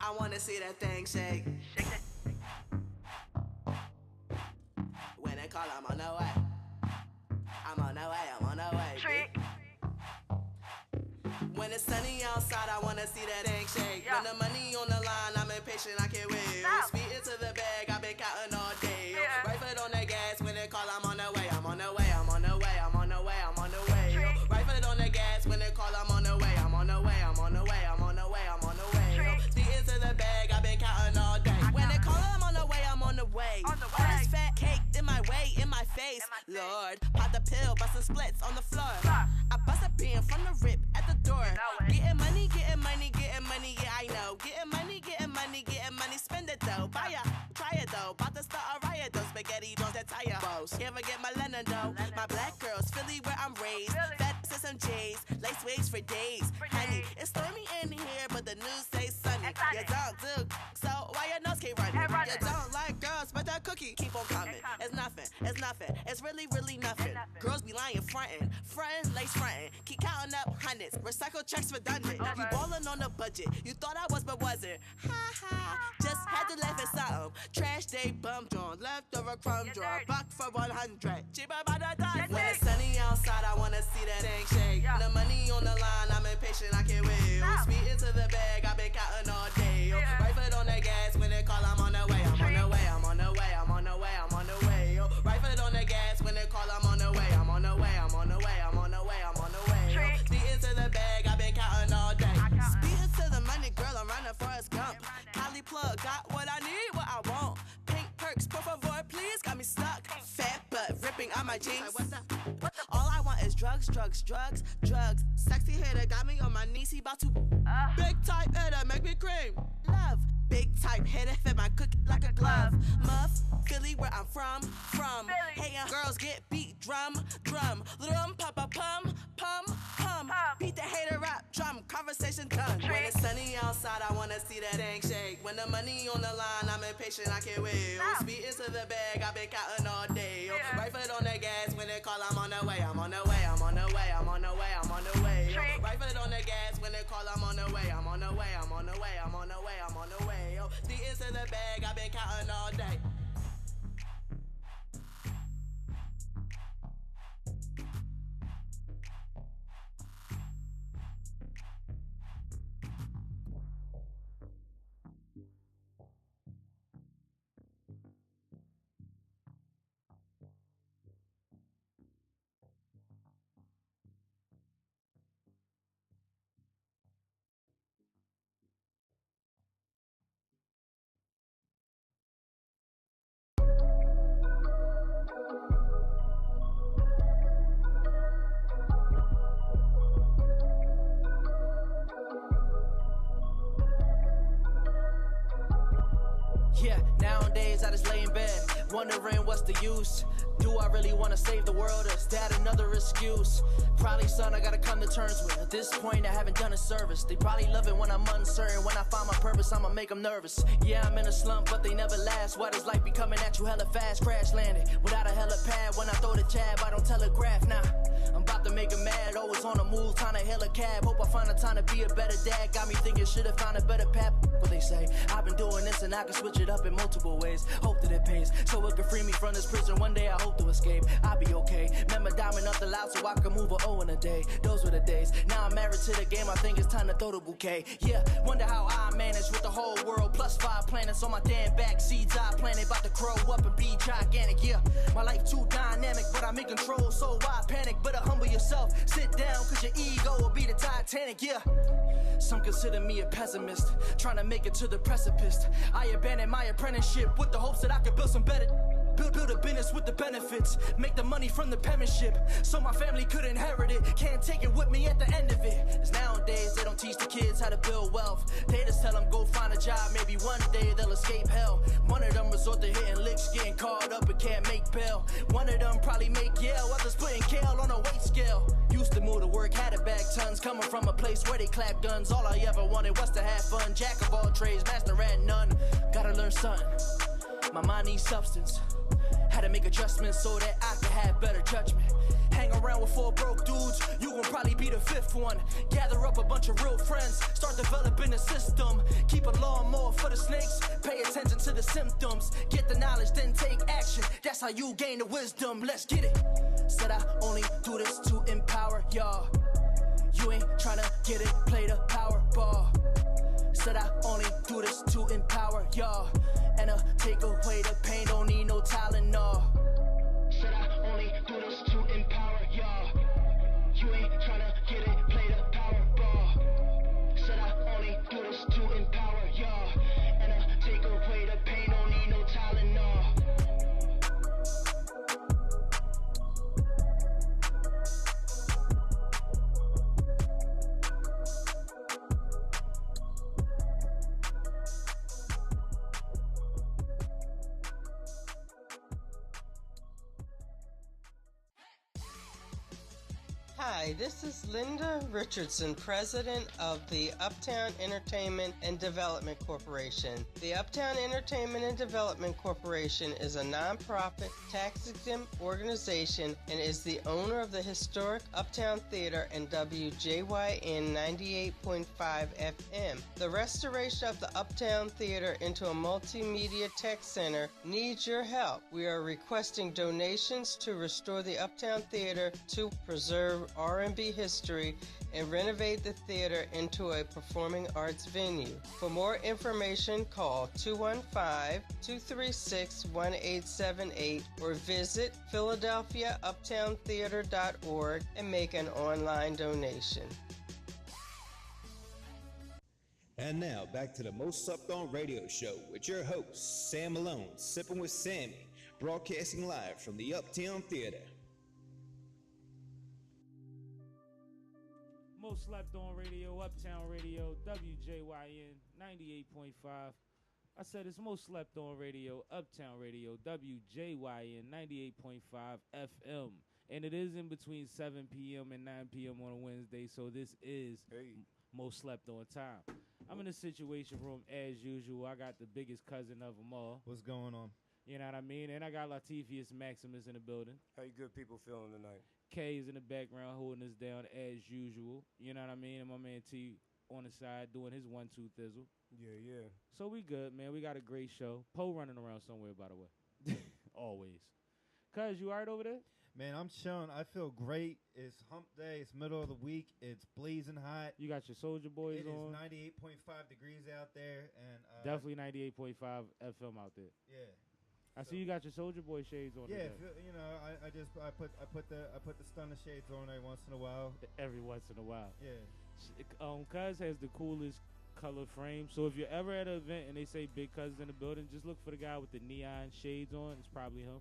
I wanna see that thing shake. When they call, I'm on the way. I'm on the way, I'm on the way. When it's sunny outside, I wanna see that thing shake. When the money on the line, I'm impatient, I can't wait. Speed into the bag, I've been counting all day. Right foot on the gas, when they call, I'm on the way. I'm on the way, I'm on the way, I'm on the way, I'm on the way. Right foot on the gas, when they call, I'm on the way. I'm on the way, I'm on the way, I'm on the way, I'm on the way. Speed into the bag, I've been counting all day. When they call, I'm on the way, I'm on the way. All this fat cake in my way, in my face. Lord, pop the pill, bustin' splits on the floor. I bust a bean from the rip at the door. Getting money, getting money, getting money, yeah, I know. Getting money, getting money, getting money, spend it though. Buy ya, try it though. About to start a riot though. Spaghetti, don't that tire. Can't forget my Lennon though. My black girls, Philly where I'm raised. Fat some J's, lace wigs for days. Honey, it's stormy in here, but the news say sunny. You don't do, so why your nose keep running? You don't like girls, but that cookie keep on coming. It's nothing, it's nothing, it's really, really nothing. Girls be lying, frontin', lace frontin'. Keep counting up hundreds, recycle checks redundant. You ballin' on the budget, you thought I was but wasn't. Ha ha, just had to laugh at something. Trash day, bum drawn, leftover crumb drawn. Buck for 100, cheaper by the dozen. When it's sunny outside, I wanna see that thing shake. The money on the line, I'm impatient, I can't wait. Speed into the bag, I've been counting all day. Right foot on the gas, when they call, I'm on the way. I'm on the way, I'm on the way, I'm on the way, I'm on the way. Right foot on the gas, when they call, I'm on the way. I'm on the way, I'm on the way, I'm on the way, I'm on the way. Speed into the bag, I've been counting all day. Speed into the money, girl, I'm running for a Gump. Cali plug, got what I need, what I want. Pink perks, por favor, please, got me stuck. Fat butt, ripping on my jeans. All I want is drugs, drugs, drugs, drugs. Sexy hitter got me on my knees, he bout to big type hitter, make me cream. Love, big type hitter, fit my cookie like a glove. Muff, Philly where I'm from. Hey, girls get beat, drum, papa, pum, pum, pum. Beat the hater up, drum, conversation done. When it's sunny outside, I wanna see that thing shake. When the money on the line, I'm impatient, I can't wait. Speed into the bag, I've been counting all day. Right foot on the gas, when they call, I'm on the way. I'm on the way, I'm on the way, I'm on the way, I'm on the way. Right foot on the gas, when they call, I'm on the way. I'm on the way, I'm on the way, I'm on the way, I'm on the way. Speed into the bag, I've been counting all day. Yeah, nowadays I just lay in bed, wondering what's the use. Do I really want to save the world, or is that another excuse? Probably, son, I gotta come to terms with. At this point, I haven't done a service. They probably love it when I'm uncertain. When I find my purpose, I'ma make them nervous. Yeah, I'm in a slump, but they never last. Why does life be coming at you hella fast? Crash landed without a helipad. When I throw the jab, I don't telegraph. Nah, I'm about to make them mad. Always on the move, trying to hail a cab. Hope I find the time to be a better dad. Got me thinking, should've found a better path. What they say, I've been doing this and I can switch it up in multiple ways. Hope that it pays, so it can free me from this prison. One day I hope to escape, I'll be okay. Remember diamond up the loud so I can move a O in a day. Those were the days, now I'm married to the game. I think it's time to throw the bouquet. Yeah, wonder how I manage with the whole world plus 5 planets on my damn back. Seeds I planted, about to grow up and be gigantic. Yeah, my life too dynamic, but I'm in control, so why panic? Better humble yourself, sit down, cause your ego will be the Titanic. Yeah, some consider me a pessimist, trying to make it to the precipice. I abandoned my apprenticeship with the hopes that I could build some better. Build a business with the benefits, make the money from the penmanship, so my family could inherit it. Can't take it with me at the end of it. Cause nowadays they don't teach the kids how to build wealth. They just tell them go find a job, maybe one day they'll escape hell. One of them resort to hitting licks, getting caught up and can't make bail. One of them probably make Yale, others putting kale on a weight scale. work, had it back tons. Coming from a place where they clap guns. All I ever wanted was to have fun. Jack of all trades, master at none. Gotta learn something. My mind needs substance. Had to make adjustments so that I could have better judgment. Hang around with 4 broke dudes, you gon' probably be the 5th one. Gather up a bunch of real friends, start developing a system. Keep a lawnmower for the snakes, pay attention to the symptoms. Get the knowledge, then take action. That's how you gain the wisdom. Let's get it. Said I only do this to empower y'all. You ain't tryna get it, play the power ball. Said I only do this to empower y'all. And take away the pain, don't need no Tylenol. Said I only do this to empower y'all. You ain't tryna get it, play the power ball. Said I only do this to empower y'all. And take away the pain, don't need no Tylenol. Hi, this is Linda Richardson, president of the Uptown Entertainment and Development Corporation. The Uptown Entertainment and Development Corporation is a nonprofit, tax-exempt organization and is the owner of the historic Uptown Theater and WJYN 98.5 FM. The restoration of the Uptown Theater into a multimedia tech center needs your help. We are requesting donations to restore the Uptown Theater to preserve R&B history and renovate the theater into a performing arts venue. For more information, call 215-236-1878 or visit PhiladelphiaUptownTheater.org and make an online donation. And now, back to the Most Slept On Radio Show with your host, Sam Malone, Sipping with Sammie, broadcasting live from the Uptown Theater. Most Slept On Radio, Uptown Radio, WJYN 98.5. I said it's Most Slept On Radio, Uptown Radio, WJYN 98.5 FM. And it is in between 7 p.m. and 9 p.m. on a Wednesday, so this is Most Slept On time. I'm in the Situation Room as usual. I got the biggest cousin of them all. What's going on? You know what I mean? And I got Latifius Maximus in the building. How you good people feeling tonight? K is in the background holding us down as usual. You know what I mean? And my man T on the side doing his 1-2 thizzle. Yeah. So we good, man. We got a great show. Poe running around somewhere, by the way. Always. Cuz, you all right over there? Man, I'm chilling. I feel great. It's hump day. It's middle of the week. It's blazing hot. You got your Soldier Boys on? It is 98.5 degrees out there. And definitely 98.5 FM out there. Yeah. I see you got your Soldier Boy shades on. Yeah, you know, I put the stunner shades on every once in a while. Every once in a while. Yeah. Cuz has the coolest color frame. So if you're ever at an event and they say Big Cuz in the building, just look for the guy with the neon shades on. It's probably him.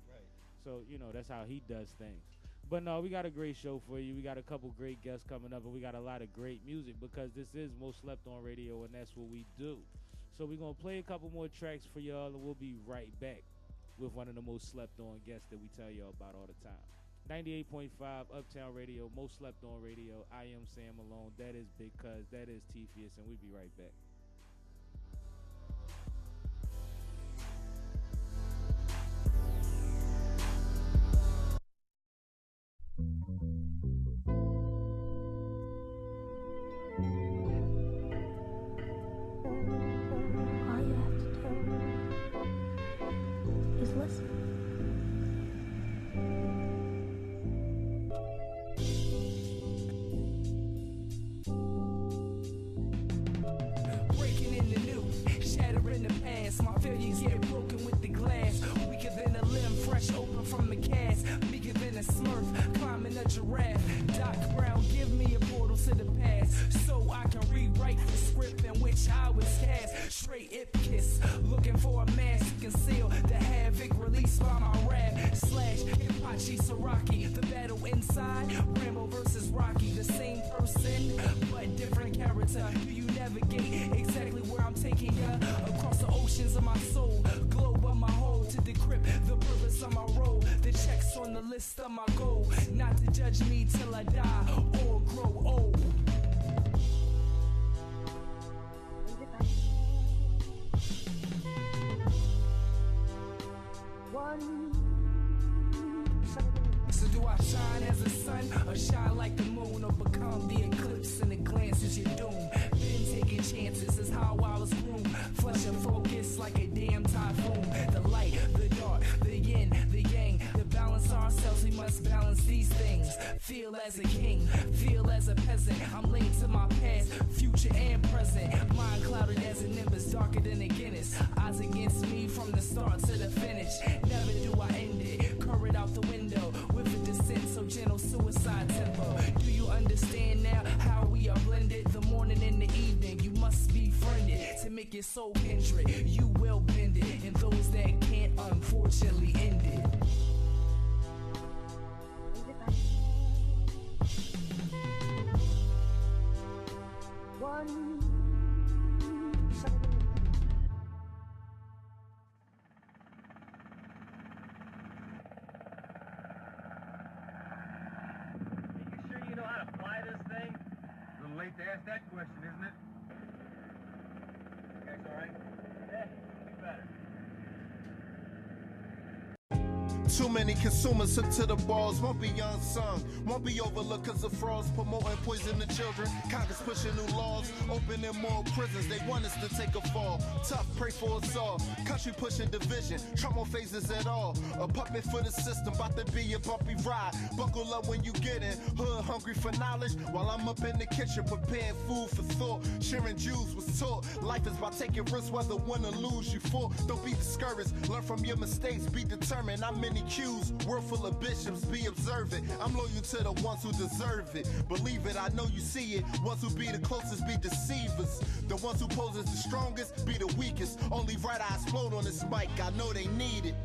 Right. So, you know, that's how he does things. But no, we got a great show for you. We got a couple great guests coming up, and we got a lot of great music because this is Most Slept On Radio, and that's what we do. So we're going to play a couple more tracks for y'all, and we'll be right back with one of the most slept on guests that we tell y'all about all the time. 98.5 Uptown Radio, Most Slept On Radio. I am Sam Malone. That is Big Cuz. That is Teefius, and we'll be right back. On the list of my goal, not to judge me till I die or or shine like the moon, or become the eclipse in a glance is your doom. Been taking chances is how I was groomed. Flush and focus like a damn typhoon. The light, the dark, the yin, the yang. To balance ourselves, we must balance these things. Feel as a king, feel as a peasant. I'm linked to my past, future and present. Mind clouded as a nimbus, darker than a Guinness. Odds against me from the start to the finish. Never do I end it, current out the window. With a descent so gentle, suicide tempo. Do you understand now how we are blended? The morning and the evening, you must be friended. To make it so kindred, you will bend it. And those that can't, unfortunately, end it. One. Late to ask that question, isn't it? You guys all right? Yeah, be better. Too many consumers hooked to the balls, won't be unsung, won't be overlooked cause of frauds promoting poison to children. Congress pushing new laws, opening more prisons, they want us to take a fall. Tough, pray for us all, country pushing division, Trump won't phase us at all. A puppet for the system, about to be a bumpy ride. Buckle up when you get in, hood hungry for knowledge, while I'm up in the kitchen preparing food for thought. Sharing Jews was taught, life is about taking risks whether win or lose you fall. Don't be discouraged, learn from your mistakes, be determined. I'm many cues, world full of bishops, be observant. I'm loyal to the ones who deserve it. Believe it, I know you see it. Ones who be the closest be deceivers. The ones who pose as the strongest be the weakest. Only right I explode on this mic, I know they need it.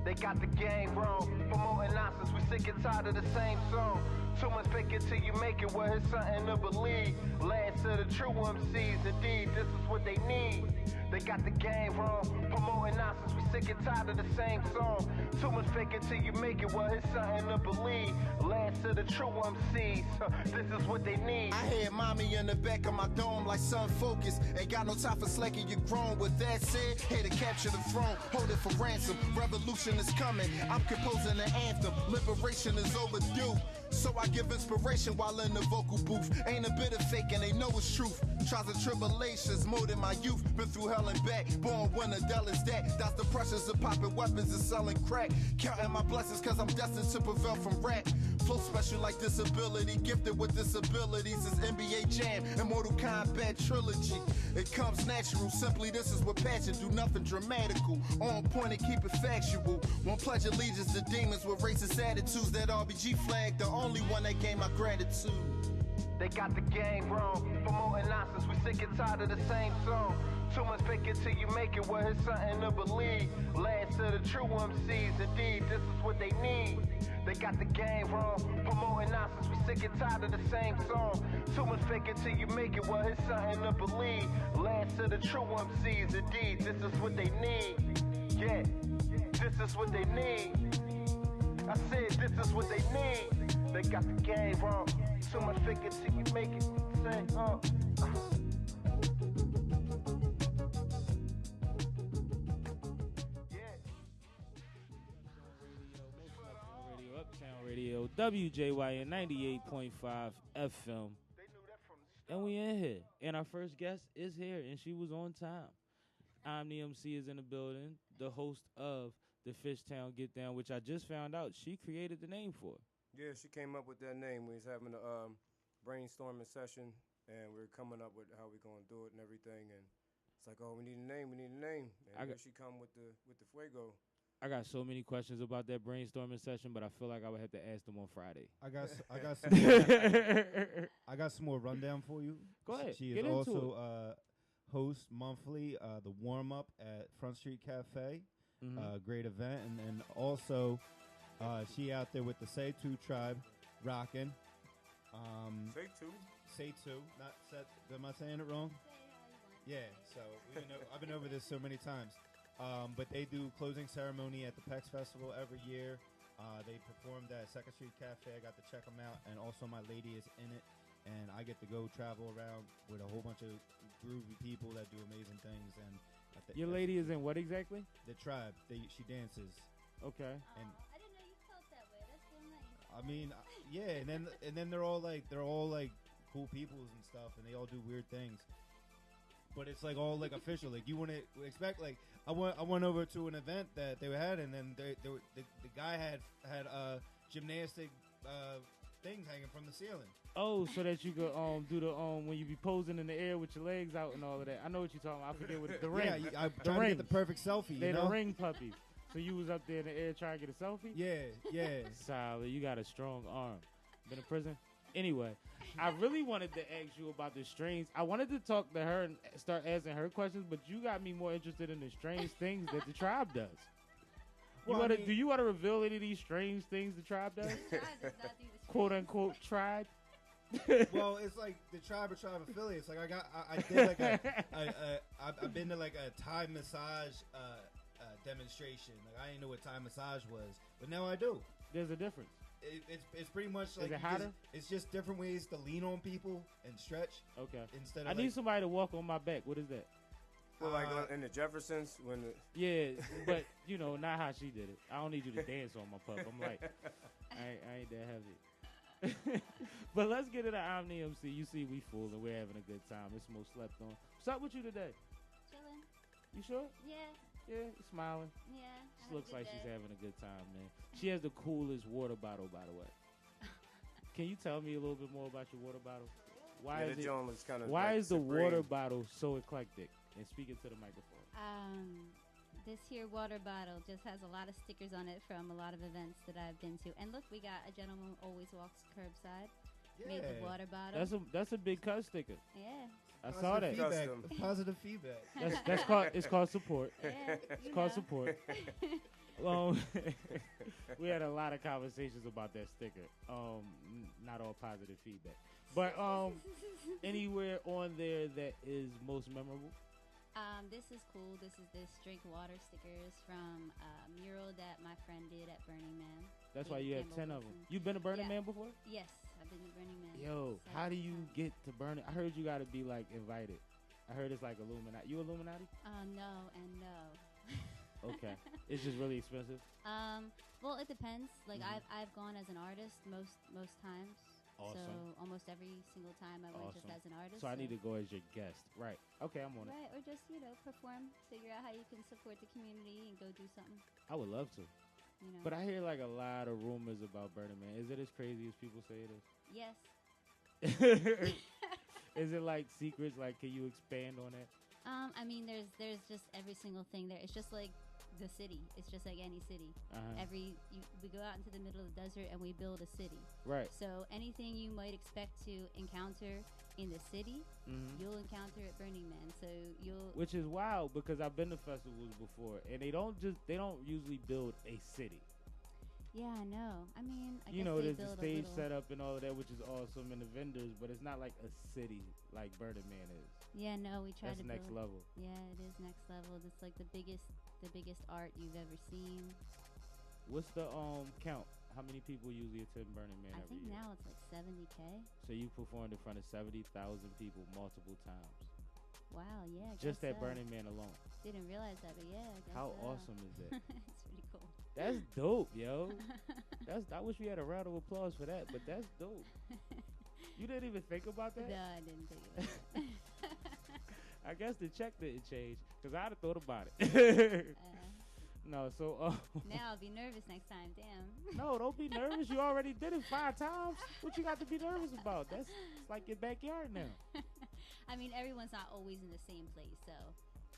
They got the game wrong, promoting nonsense, we sick and tired of the same song. Too much fake it till you make it, well it's something to believe. Last of the true MCs, indeed, this is what they need. They got the game wrong, promoting nonsense, we sick and tired of the same song. Too much fake it till you make it, well it's something to believe. Last of the true MCs, this is what they need. I hear mommy in the back of my dome like sun focus. Ain't got no time for slacking, you're grown. With that said, here to capture the throne, hold it for ransom. Revolution is coming, I'm composing an anthem. Liberation is overdue. So I give inspiration while in the vocal booth. Ain't a bit of fake and they know it's truth. Trials and tribulations more than my youth. Been through hell and back, born when the devil is that. That's the pressures of popping weapons and selling crack. Counting my blessings cause I'm destined to prevail from rap. Flow special like disability, gifted with disabilities. It's NBA Jam and Mortal Kombat trilogy. It comes natural, simply this is what passion do. Nothing dramatical, on point and keep it factual. Won't pledge allegiance to demons with racist attitudes. That RBG flag, the only one that gained my gratitude. They got the game wrong, promoting nonsense, we sick and tired of the same song. Too much fake it till you make it, well it's something to believe. Last of the true MCs, indeed, this is what they need. They got the game wrong, promoting nonsense, we sick and tired of the same song. Too much fake it till you make it, well it's something to believe. Last of the true MCs, indeed, this is what they need. Yeah, this is what they need. I said this is what they need. They got the game wrong. Too much fake it till you make it. Say, Uptown Radio, WJYN 98.5 FM. And we in here. And our first guest is here, and she was on time. Omni MC is in the building, the host of the Fishtown Get Down, which I just found out she created the name for. Yeah, she came up with that name. We was having a brainstorming session, and we were coming up with how we gonna do it and everything. And it's like, oh, we need a name. And here she come with the fuego. I got so many questions about that brainstorming session, but I feel like I would have to ask them on Friday. I got some more, I got some more rundown for you. Go ahead. She is also host monthly the warm up at Front Street Cafe. Great event, and also she out there with the Say Two tribe, rocking. Say two, not set. Am I saying it wrong? Yeah. So I've been over this so many times. But they do closing ceremony at the PEX Festival every year. They performed at Second Street Cafe. I got to check them out, and also my lady is in it, and I get to go travel around with a whole bunch of groovy people that do amazing things. And your lady is in what exactly? The tribe. She dances. Okay. And I didn't know you felt that way. That's so nice. I mean, yeah, and then they're all like cool peoples and stuff, and they all do weird things. But it's like all like official. Like you wouldn't expect. Like I went over to an event that they had, and then the guy had gymnastic things hanging from the ceiling. Oh, so that you could do the when you be posing in the air with your legs out and all of that. I know what you're talking about. I forget what the ring. Yeah, I'm trying to get the perfect selfie. They're the ring puppies. So you was up there in the air trying to get a selfie? Yeah. Solid. You got a strong arm. Been in prison? Anyway, I really wanted to ask you about the strange. I wanted to talk to her and start asking her questions, but you got me more interested in the strange things that the tribe does. Well, Do you want to reveal any of these strange things the tribe does? The tribe does not do the Quote unquote tribe. Well, it's like the tribe affiliates. Like I did like I've been to like a Thai massage demonstration. Like I didn't know what Thai massage was, but now I do. There's a difference. It's pretty much like Is it hotter? It's just different ways to lean on people and stretch. Okay. Instead I of need somebody to walk on my back. What is that? Well, like in the Jeffersons when the Yeah, but you know, not how she did it. I don't need you to dance on my pup. I'm like, I ain't that heavy. But let's get into Omni MC. You see, we fooling. We're having a good time. It's most slept on. What's up with you today? Chilling. You sure? Yeah. Yeah, smiling. Yeah. She looks like she's having a good time, man. She has the coolest water bottle, by the way. Can you tell me a little bit more about your water bottle? Why is the water bottle so eclectic? And speaking to the microphone. This here water bottle just has a lot of stickers on it from a lot of events that I've been to. And look, we got a gentleman who always walks curbside. Made the water bottle. That's a big cuz sticker. Yeah. I saw that. Positive feedback. It's called support. Yeah, it's called support. We had a lot of conversations about that sticker. Not all positive feedback, but anywhere on there that is most memorable. This is cool. This is drink water stickers from a mural that my friend did at Burning Man. That's why you have 10 of them. You've been to Burning Man before? Yes, I've been to Burning Man. Yo, how do you get to Burning? I heard you got to be like invited. I heard it's like Illuminati. You Illuminati? No and no. Okay. It's just really expensive? Well, it depends. Like I've gone as an artist most times. Awesome. So almost every single time I went just as an artist. So I need to go as your guest. Right. Okay, I'm on it. Right, or just, perform, figure out how you can support the community and go do something. I would love to. But I hear like a lot of rumors about Burning Man. Is it as crazy as people say it is? Yes. Is it like secrets? Like, can you expand on that? I mean, there's just every single thing there. It's just like the city. It's just like any city. We go out into the middle of the desert and we build a city. Right. So anything you might expect to encounter in the city, you'll encounter at Burning Man. So which is wild because I've been to festivals before and they don't usually build a city. Yeah, I know. I mean, I you guess know, they there's the build stage setup and all of that, which is awesome, and the vendors, but it's not like a city like Burning Man is. Yeah, no, we try That's to next build. level. Yeah, it is next level. It's like the biggest art you've ever seen. What's the count? How many people usually attend Burning Man every year? I think now it's like 70K. So you performed in front of 70,000 people multiple times. Wow, yeah. Just at Burning Man alone. Didn't realize that, but yeah. I guess How awesome is that? It's pretty cool. That's dope, yo. I wish we had a round of applause for that, but that's dope. You didn't even think about that? No, I didn't think about it. I guess the check didn't change because I'd have thought about it. No, so now I'll be nervous next time. Damn. No, don't be nervous. You already did it 5 times. What you got to be nervous about? It's like your backyard now. I mean, everyone's not always in the same place, so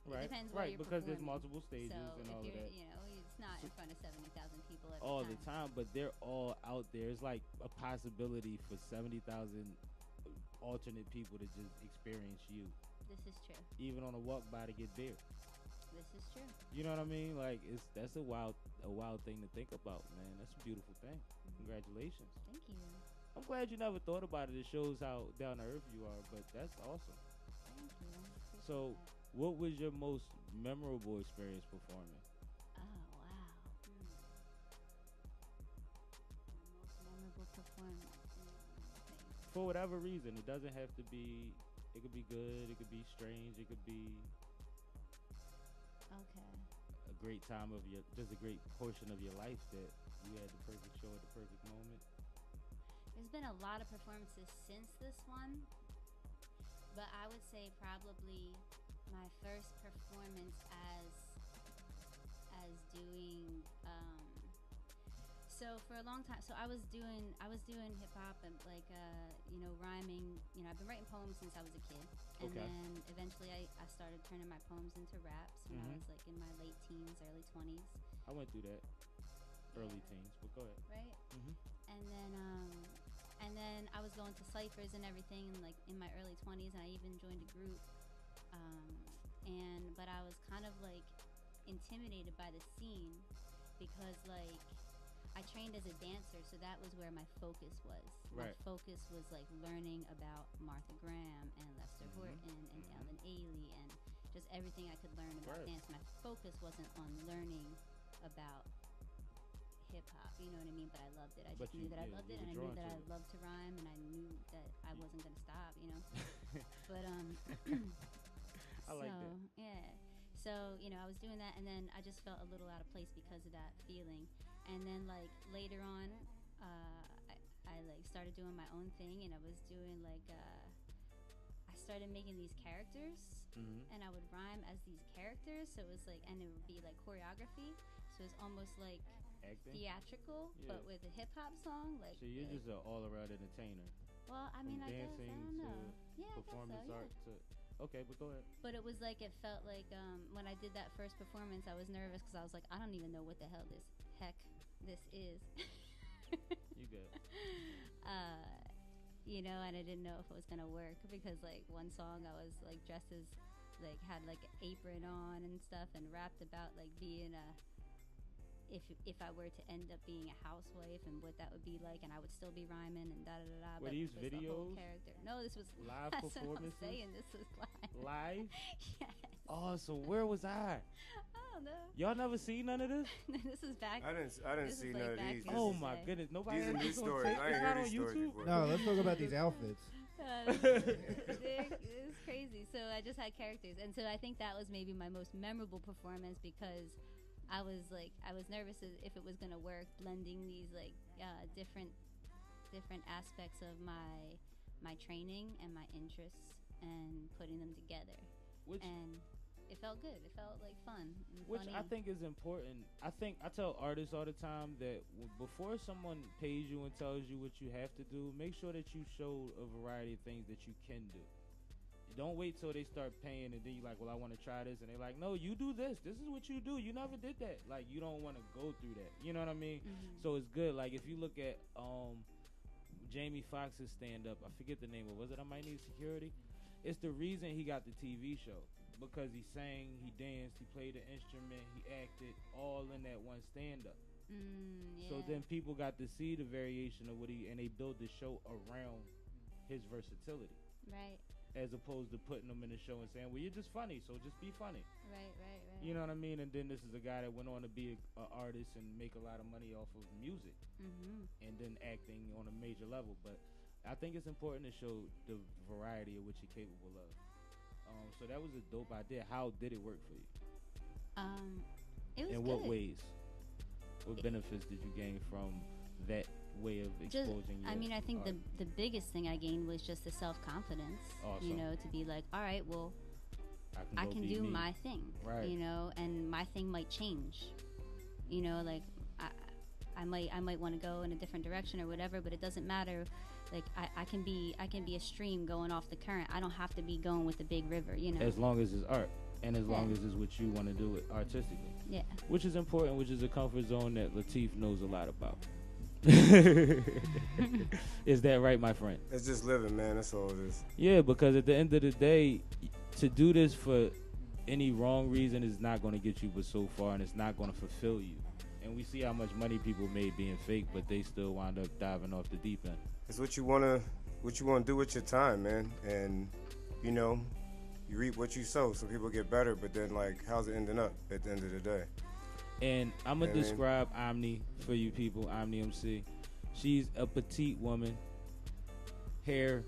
right, it depends where right, you're because there's performing. multiple stages so and all of that. You know, it's not in front of 70,000 people all the time, but they're all out there. It's like a possibility for 70,000 alternate people to just experience you. This is true. Even on a walk by to get beer. This is true. You know what I mean? Like that's a wild thing to think about, man. That's a beautiful thing. Congratulations. Thank you. I'm glad you never thought about it. It shows how down to earth you are, but that's awesome. Thank you. So, what was your most memorable experience performing? Oh, wow. Most memorable performance. For whatever reason, it doesn't have to be. It could be good. It could be strange. It could be. Okay. A great time of just a great portion of your life that you had the perfect show at the perfect moment. been a lot of performances since this one, but I would say probably my first performance as doing so for a long time, so I was doing hip hop and like rhyming. I've been writing poems since I was a kid, and then eventually I started turning my poems into raps when I was like in my late teens, early 20s. I went through that early teens, but go ahead. Right. And then I was going to ciphers and everything, and like in my early 20s, and I even joined a group. But I was kind of like intimidated by the scene because like I trained as a dancer, so that was where my focus was. Right. My focus was like learning about Martha Graham and Lester Horton and Ellen Ailey and just everything I could learn about dance. My focus wasn't on learning about hip hop, you know what I mean? But I loved it. I just knew that I loved it, and I knew that I loved to rhyme, and I knew that I wasn't gonna stop, you know. But I like that. Yeah. So I was doing that, and then I just felt a little out of place because of that feeling. And then like later on, I like started doing my own thing, and I was doing like I started making these characters, and I would rhyme as these characters. So it was like, and it would be like choreography. So it's almost like acting? Theatrical, but with a hip hop song. Like, so you're just an all around entertainer. Well, I mean, I guess I don't know. Yeah, performance I guess so, art to. Okay, but go ahead. But it was like, it felt like when I did that first performance, I was nervous because I was like, I don't even know what the hell this is. You good. And I didn't know if it was gonna work because like one song I was like dressed as like had like an apron on and stuff and rapped about like being if I were to end up being a housewife and what that would be like, and I would still be rhyming and da da da da. Were these videos? The whole character. No, this was live that's performances. What I'm saying. This was live. Live? Yes. Oh, so where was I? I don't know. Y'all never seen none of this? This is back. I didn't see none of these. Oh my goodness, nobody. These are new stories. I ain't not heard on these stories YouTube. before. No, let's talk about these outfits. It's crazy. So I just had characters, and so I think that was maybe my most memorable performance because I was nervous if it was gonna work, blending these like different aspects of my training and my interests and putting them together. And it felt good. It felt like fun. Which funny. I think is important. I tell artists all the time that before someone pays you and tells you what you have to do, make sure that you show a variety of things that you can do. Don't wait till they start paying and then you're like, well, I want to try this. And they're like, no, you do this. This is what you do. You never did that. Like, you don't want to go through that. You know what I mean? So it's good. Like, if you look at Jamie Foxx's stand-up, I forget the name of it. Was it I Might Need Security? It's the reason he got the TV show. Because he sang, he danced, he played an instrument, he acted, all in that one stand-up. Yeah. So then people got to see the variation of what and they built the show around his versatility. Right. As opposed to putting them in the show and saying, well, you're just funny, so just be funny. Right. You know what I mean? And then this is a guy that went on to be an artist and make a lot of money off of music. And then acting on a major level. But I think it's important to show the variety of what you're capable of. So that was a dope idea. How did it work for you? It was In what ways? What benefits did you gain from that way of exposing your I mean, I think art? the biggest thing I gained was just the self-confidence. Awesome. You know, to be like, all right, well, I can do my thing. Right. You know, and my thing might change. You know, like I might want to go in a different direction or whatever, but it doesn't matter. Like I can be a stream going off the current. I don't have to be going with the big river, you know. As long as it's art, and as long as it's what you want to do it artistically. Yeah. Which is important, which is a comfort zone that Lateef knows a lot about. Is that right, my friend? It's just living, man. That's all it is. Yeah, because at the end of the day, to do this for any wrong reason is not going to get you but so far, and it's not going to fulfill you. And we see how much money people made being fake, but they still wind up diving off the deep end. It's what you wanna do with your time, man. And you know, you reap what you sow. Some people get better, but then like, how's it ending up at the end of the day? And I'm gonna describe Omni for you people. Omni MC. She's a petite woman, hair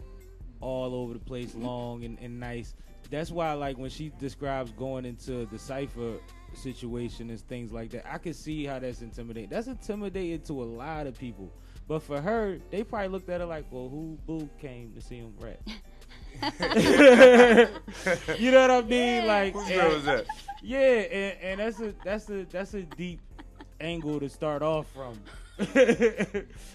all over the place, long and nice. That's why, like, when she describes going into the cypher situation and things like that, I can see how that's intimidating. That's intimidating to a lot of people But for her, they probably looked at her like, well, who boo came to see him rap? You know what I mean? Like, whose girl is that? Yeah, and that's a deep angle to start off from.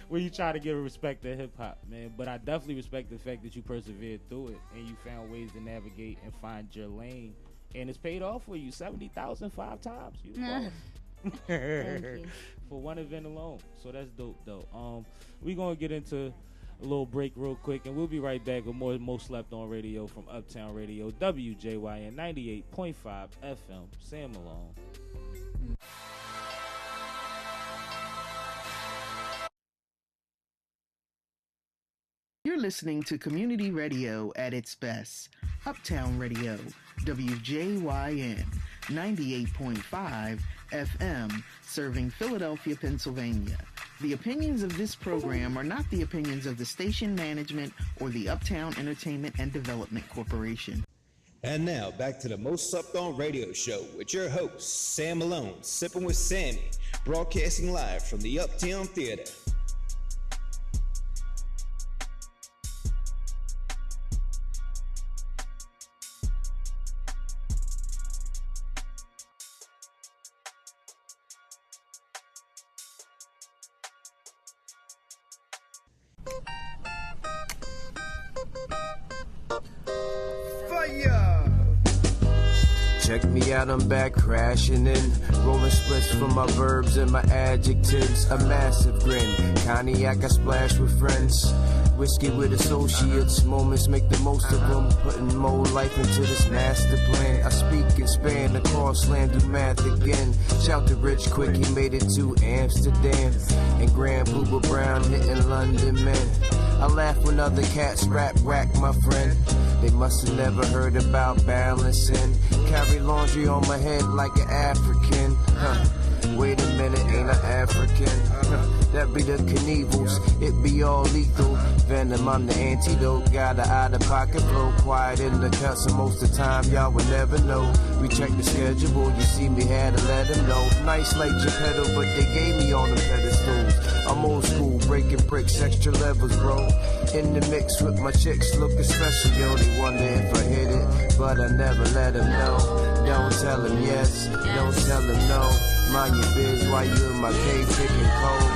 When you try to give respect to hip hop, man. But I definitely respect the fact that you persevered through it and you found ways to navigate and find your lane, and it's paid off for you. 70,000 5 times. You Thank you. For one event alone. So that's dope though. We gonna get into a little break real quick, and we'll be right back with more Most Slept On Radio from Uptown Radio, WJYN 98.5 FM. Sam Malone. You're listening to community radio at its best. Uptown Radio, WJYN 98.5 FM, serving Philadelphia, Pennsylvania. The opinions of this program are not the opinions of the station management or the Uptown Entertainment and Development Corporation. And now, back to the Most Slept On Radio Show with your host, Sam Malone, Sipping with Sammie, broadcasting live from the Uptown Theater. Check me out, I'm back crashing in. Rolling splits from my verbs and my adjectives. A massive grin. Cognac I splash with friends. Whiskey with associates. Moments make the most of them. Putting more life into this master plan. I speak and span across land, do math again. Shout to Rich Quick, he made it to Amsterdam. And Grand Booba Brown hitting London, man. I laugh when other cats rap whack, my friend. They must have never heard about balancing. Carry laundry on my head like an African. Wait a minute, ain't I African? That be the Knievels, it be all lethal. Venom, I'm the antidote. Got a out-of-pocket flow, quiet in the cut, so most of the time y'all would never know. We check the schedule, you see me, had to let them know. Nice like Geppetto, but they gave me all the pedestals. I'm old school, breaking bricks, extra levels, bro. In the mix with my chicks, looking special, yo. They wonder if I hit it, but I never let them know. Don't tell them yes, don't tell them no. Mind your biz while you in my cave picking cold.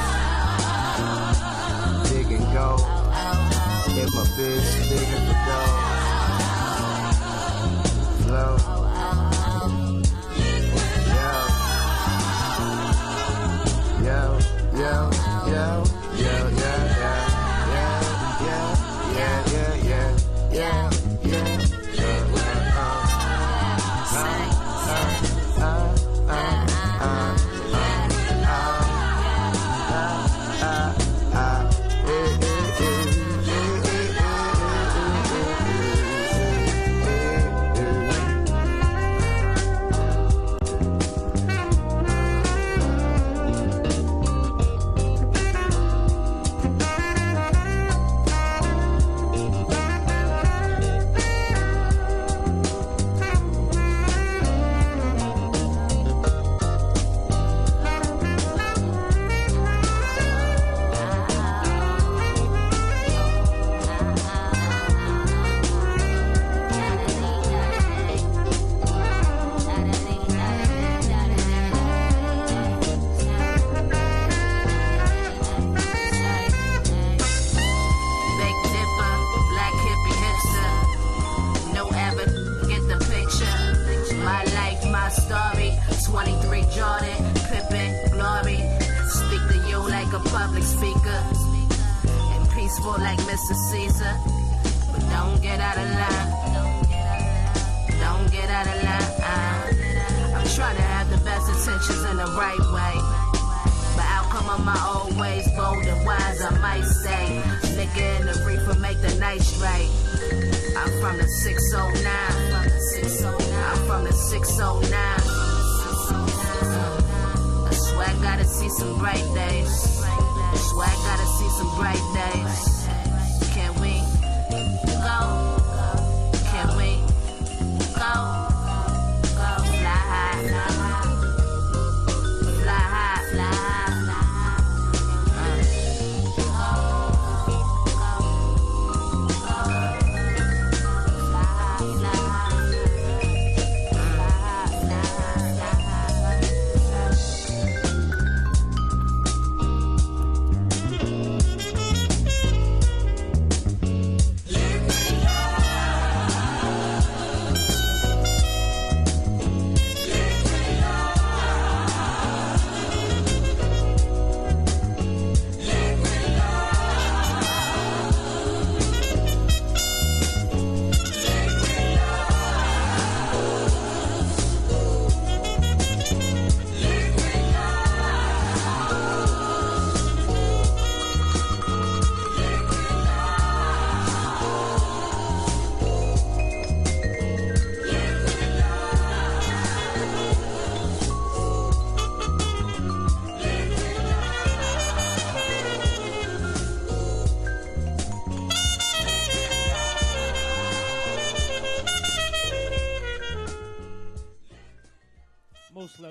Dig and go. In my biz, digging for dough. Flow. Yo, yo, yo, yo,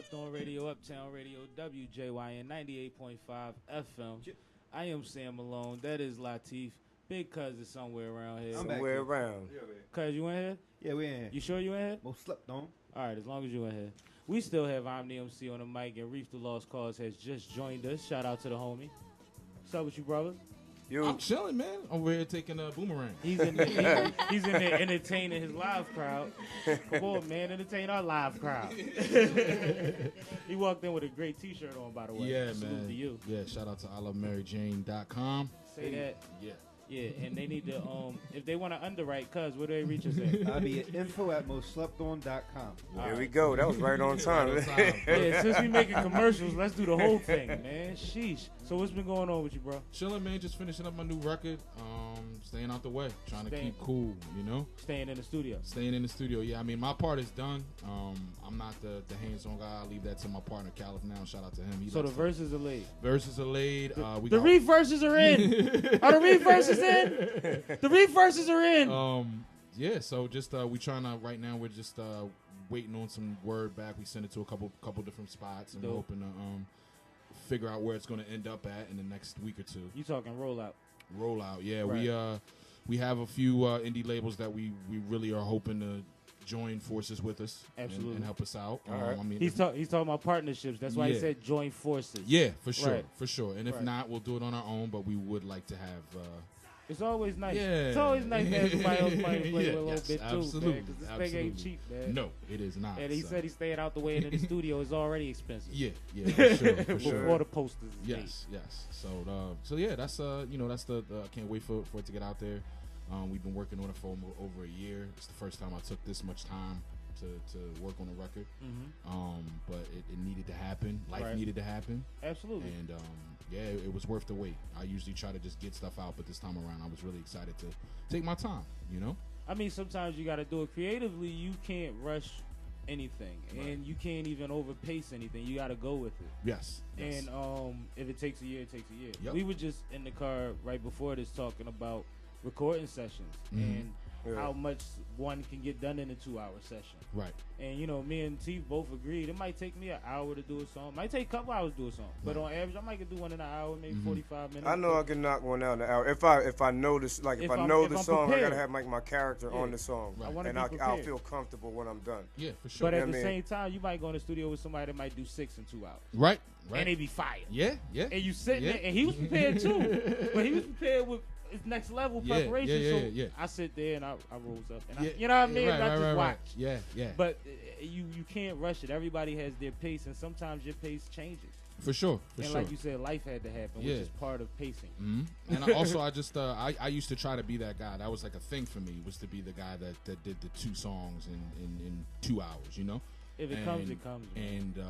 Slept On Radio, Uptown Radio, WJYN 98.5 FM. I am Sam Malone. That is Latif. Big Cuz is somewhere around here. Somewhere around. Cuz, you in here? Yeah, we in here. You sure you in here? Most slept on. All right, as long as you in here. We still have Omni MC on the mic, and Reef the Lost Cause has just joined us. Shout out to the homie. What's up with you, brother? I'm chilling, man. Over here taking a boomerang. He's in there, he's in there entertaining his live crowd. Come on, man, entertain our live crowd. He walked in with a great T-shirt on, by the way. Yeah, Salute man. to you. Yeah, shout out to ILoveMaryJane.com. Say that. Yeah, and they need to, if they want to underwrite, Cuz, where do they reach us at? I'll be at info@mostslepton.com. There we go. That was right on time. Yeah, since we making commercials, let's do the whole thing, man. Sheesh. So what's been going on with you, bro? Chilling, man. Just finishing up my new record. Staying out the way. Trying to keep cool, you know? Staying in the studio. Staying in the studio, yeah. I mean, my part is done. I'm not the hands-on guy. I leave that to my partner, Caliph, now. Shout out to him. So the verses are laid. Verses are laid. The Reef verses are in. Are the Reef verses in? The Reef verses are in. Yeah, so just we trying to right now. We're just waiting on some word back. We sent it to a couple different spots, and we're hoping to figure out where it's going to end up at in the next week or two. You talking rollout? Rollout, yeah. Right. We have a few indie labels that we really are hoping to join forces with us. Absolutely. And help us out. Right. I mean, he's talking about partnerships. That's why he said join forces. Yeah, for sure, Right. for sure. And if Right. not, we'll do it on our own. But we would like to have. It's always nice. Yeah. It's always nice to have somebody else money to play Yeah, with a little yes, bit absolutely, too, man. Because this thing ain't cheap, man. No, it is not. And he so. said he's staying out the way, and in the studio is already expensive. Yeah, for sure. Before the posters. Is Yes. So yeah, that's that's the I can't wait for it to get out there. We've been working on it for over a year. It's the first time I took this much time to work on a record. But it needed to happen. Life needed to happen. Absolutely. And yeah, it was worth the wait. I usually try to just get stuff out, but this time around I was really excited to take my time, you know? I mean, sometimes you got to do it creatively. You can't rush anything, and you can't even overpace anything. You got to go with it. Yes. And if it takes a year, it takes a year. Yep. We were just in the car right before this talking about recording sessions and how much one can get done in a 2-hour session. Right. And me and Teef both agreed it might take me an hour to do a song. Might take a couple hours to do a song. But on average, I might do one in an hour, maybe 45 minutes. I know I can knock one out in an hour if I know this. Like if I know the song, prepared. I gotta have my character on the song, right. And I'll feel comfortable when I'm done. Yeah, for sure. But at the same time, you might go in the studio with somebody that might do 6 in 2 hours. Right. And they be fired. Yeah. And you sitting there, and he was prepared too. But he was prepared with his next level preparation. So I sit there and I rose up, and you know what I mean. I just watch. Yeah. But you can't rush it. Everybody has their pace, and sometimes your pace changes. For sure. And like you said, life had to happen, which is part of pacing. Mm-hmm. And I used to try to be that guy. That was like a thing for me, was to be the guy that did the 2 songs in 2 hours. You know. If it comes, it comes. Man. And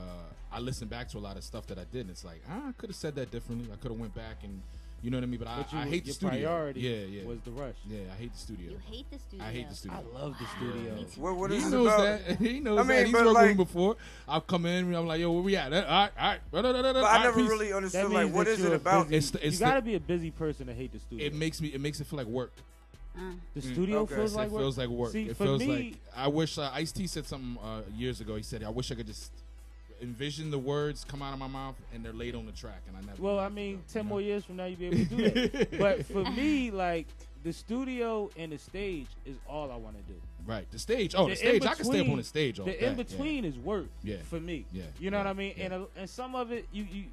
I listen back to a lot of stuff that I did, and it's like I could have said that differently. I could have went back and. You know what I mean? But I hate the studio. Priority was the rush. Yeah, I hate the studio. You hate the studio. I hate the studio. I love the studio. What is he it knows about? that. He knows that. He's worked with me before. I'll come in and I'm like, yo, where we at? All right. But I never really understood, like, what is it about? You got to be a busy person to hate the studio. It makes it feel like work. The studio feels like work? It feels like work. See, it feels like, I wish, Ice-T said something years ago. He said, I wish I could just envision the words come out of my mouth and they're laid on the track, and I never. Well, I mean, 10 more years from now you'll be able to do that. But for me, like the studio and the stage is all I want to do. Right, the stage. Oh, the stage. I can stay up on the stage. All the in between is work. Yeah. For me. Yeah. You know what I mean? Yeah. And some of it you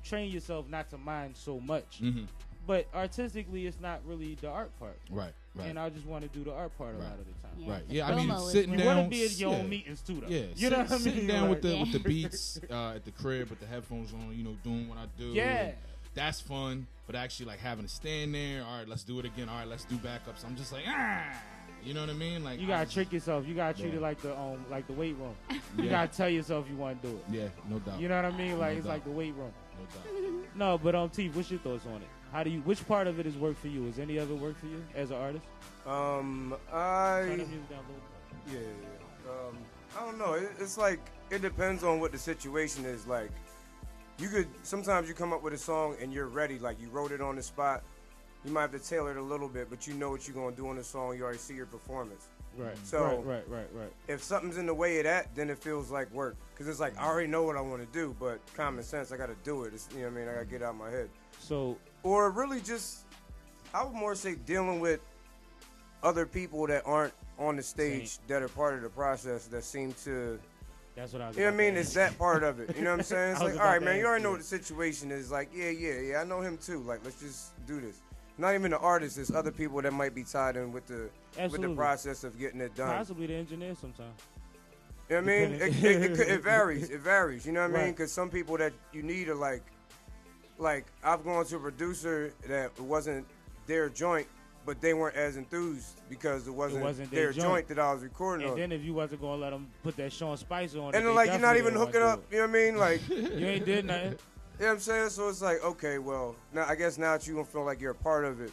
train yourself not to mind so much. Mm-hmm. But artistically, it's not really the art part. Right. And I just want to do the art part a lot of the time. Yeah, right. Yeah. I mean, sitting down. You want to be at your own meetings too, though. Yeah. You know what I mean? Sitting down with the beats at the crib with the headphones on. Doing what I do. Yeah. That's fun. But actually, like having to stand there. All right, let's do it again. All right, let's do backups. I'm just like, you know what I mean? Like you gotta trick yourself. You gotta treat it like the weight room. You gotta tell yourself you want to do it. Yeah, no doubt. You know what I mean? Like it's like the weight room. No doubt. No, but Teef, what's your thoughts on it? Which part of it is work for you? Is any of it work for you as an artist? Turn the music down a little bit. I don't know. It's like it depends on what the situation is. Like sometimes you come up with a song and you're ready. Like you wrote it on the spot. You might have to tailor it a little bit, but you know what you're gonna do on the song. You already see your performance. Right. So right. if something's in the way of that, then it feels like work. Because it's like, I already know what I want to do, but common sense, I got to do it. It's, you know what I mean? I got to get it out of my head. So, or really just, I would more say dealing with other people that aren't on the stage that are part of the process that seem to. That's what I was. You know what I mean? It's that part of it. You know what I'm saying? It's like, all right, man, you already know you. what the situation is. Like, yeah, I know him too. Like, let's just do this. Not even the artists, there's other people that might be tied in with the process of getting it done. Possibly the engineer sometimes. You know what I mean? It varies. It varies. You know what I mean? Because some people that you need are like I've gone to a producer that it wasn't their joint, but they weren't as enthused because it wasn't their joint that I was recording on. And then if you wasn't going to let them put that Sean Spicer on, and then like you're not even hooking up, you know what I mean? Like you ain't did nothing. You know what I'm saying? So it's like, okay, well, now I guess now that you don't feel like you're a part of it,